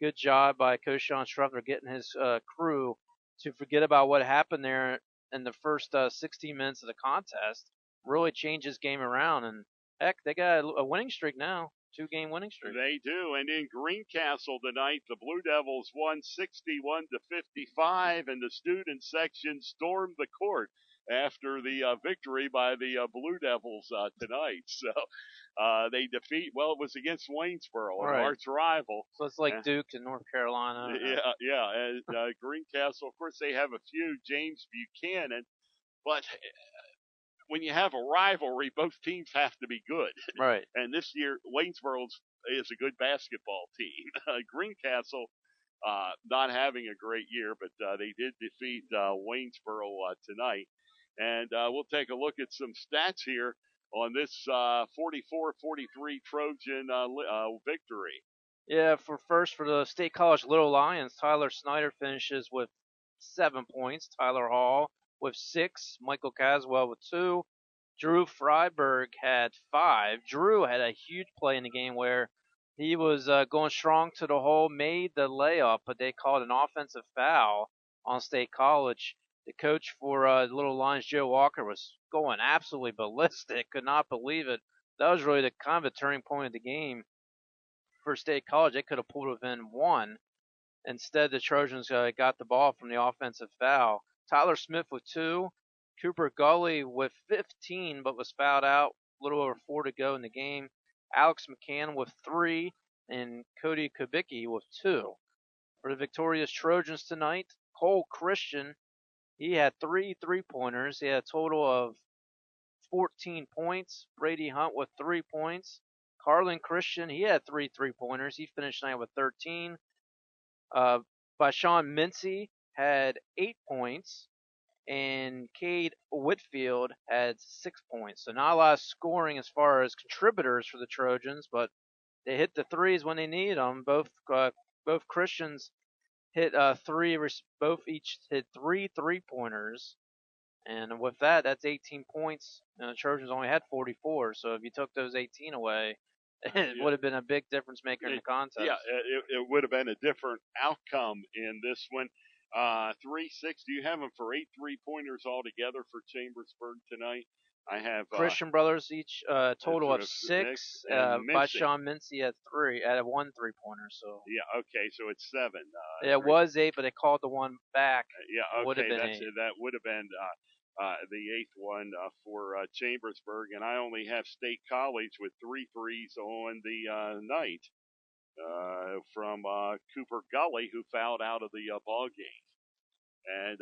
Good job by Coach Sean Struthner getting his crew to forget about what happened there in the first 16 minutes of the contest. Really changed his game around. And, heck, they got a winning streak now. 2-game winning streak. They do. And in Greencastle tonight, the Blue Devils won 61-55, and the student section stormed the court after the victory by the Blue Devils tonight. So they defeat. Well, it was against Waynesboro, an arch rival. So it's like Duke and North Carolina. Yeah. And Greencastle, of course, they have a few. James Buchanan, but when you have a rivalry, both teams have to be good. Right. And this year, Waynesboro is a good basketball team. Greencastle, not having a great year, but they did defeat Waynesboro tonight. And we'll take a look at some stats here on this 44-43 Trojan victory. Yeah, for the State College Little Lions, Tyler Snyder finishes with 7 points. Tyler Hall with 6. Michael Caswell with 2. Drew Freiberg had 5. Drew had a huge play in the game where he was going strong to the hole, made the layup, but they called an offensive foul on State College. The coach for Little Lions, Joe Walker, was going absolutely ballistic. Could not believe it. That was really the kind of a turning point of the game for State College. They could have pulled within 1. Instead, the Trojans got the ball from the offensive foul. Tyler Smith with 2. Cooper Gully with 15, but was fouled out. A little over 4 to go in the game. Alex McCann with 3, and Cody Kubicki with 2. For the victorious Trojans tonight, Cole Christian, he had 3 3-pointers. He had a total of 14 points. Brady Hunt with 3 points. Carlin Christian, he had 3 3-pointers. He finished tonight with 13. Bashawn Mincy had 8 points. And Cade Whitfield had 6 points. So not a lot of scoring as far as contributors for the Trojans, but they hit the threes when they needed them. Both Christians hit 3. Both each hit 3 3-pointers. And with that, that's 18 points. And the Trojans only had 44. So if you took those 18 away, it would have been a big difference maker in the contest. Yeah, it would have been a different outcome in this one. 3-6. Do you have them for 8 3-pointers altogether for Chambersburg tonight? I have Christian brothers each total of 6. Bashawn Mincy had 3 at a 1 3-pointer. So yeah, okay, so it's 7. It was 8, but they called the one back. Yeah, okay, would have been 8. That would have been the 8th one for Chambersburg, and I only have State College with 3 threes on the night. From Cooper Gully, who fouled out of the ball game. And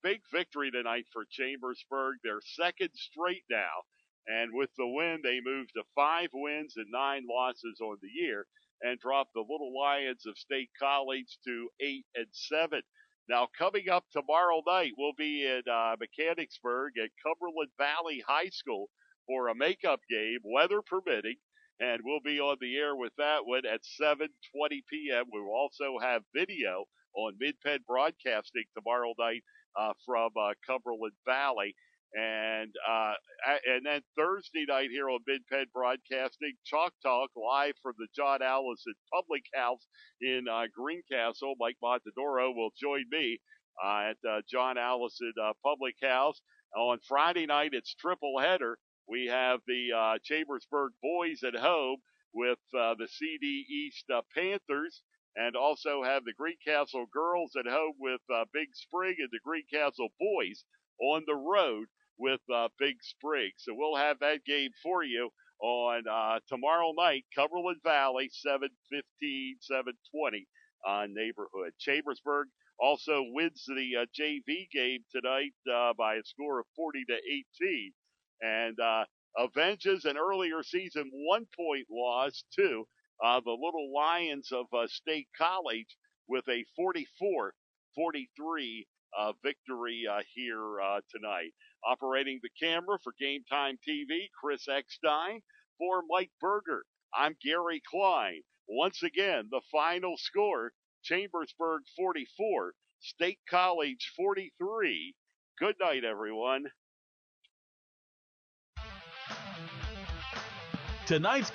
big victory tonight for Chambersburg. Their second straight now. And with the win, they moved to 5 wins and 9 losses on the year and dropped the Little Lions of State College to 8-7. Now, coming up tomorrow night, we'll be in Mechanicsburg at Cumberland Valley High School for a makeup game, weather permitting. And we'll be on the air with that one at 7:20 p.m. We will also have video on Mid-Penn Broadcasting tomorrow night from Cumberland Valley. And then Thursday night here on Mid-Penn Broadcasting, Chalk Talk live from the John Allison Public House in Greencastle. Mike Montadoro will join me at John Allison Public House. On Friday night, it's triple header. We have the Chambersburg boys at home with the CD East Panthers, and also have the Greencastle girls at home with Big Spring, and the Greencastle boys on the road with Big Spring. So we'll have that game for you on tomorrow night, Cumberland Valley, 7:15, 7:20 neighborhood. Chambersburg also wins the JV game tonight by a score of 40-18. And avenges an earlier season 1-point loss to the Little Lions of State College with a 44-43 victory here tonight. Operating the camera for Game Time TV, Chris Eckstein. For Mike Berger, I'm Gary Klein. Once again, the final score, Chambersburg 44, State College 43. Good night, everyone. Tonight's game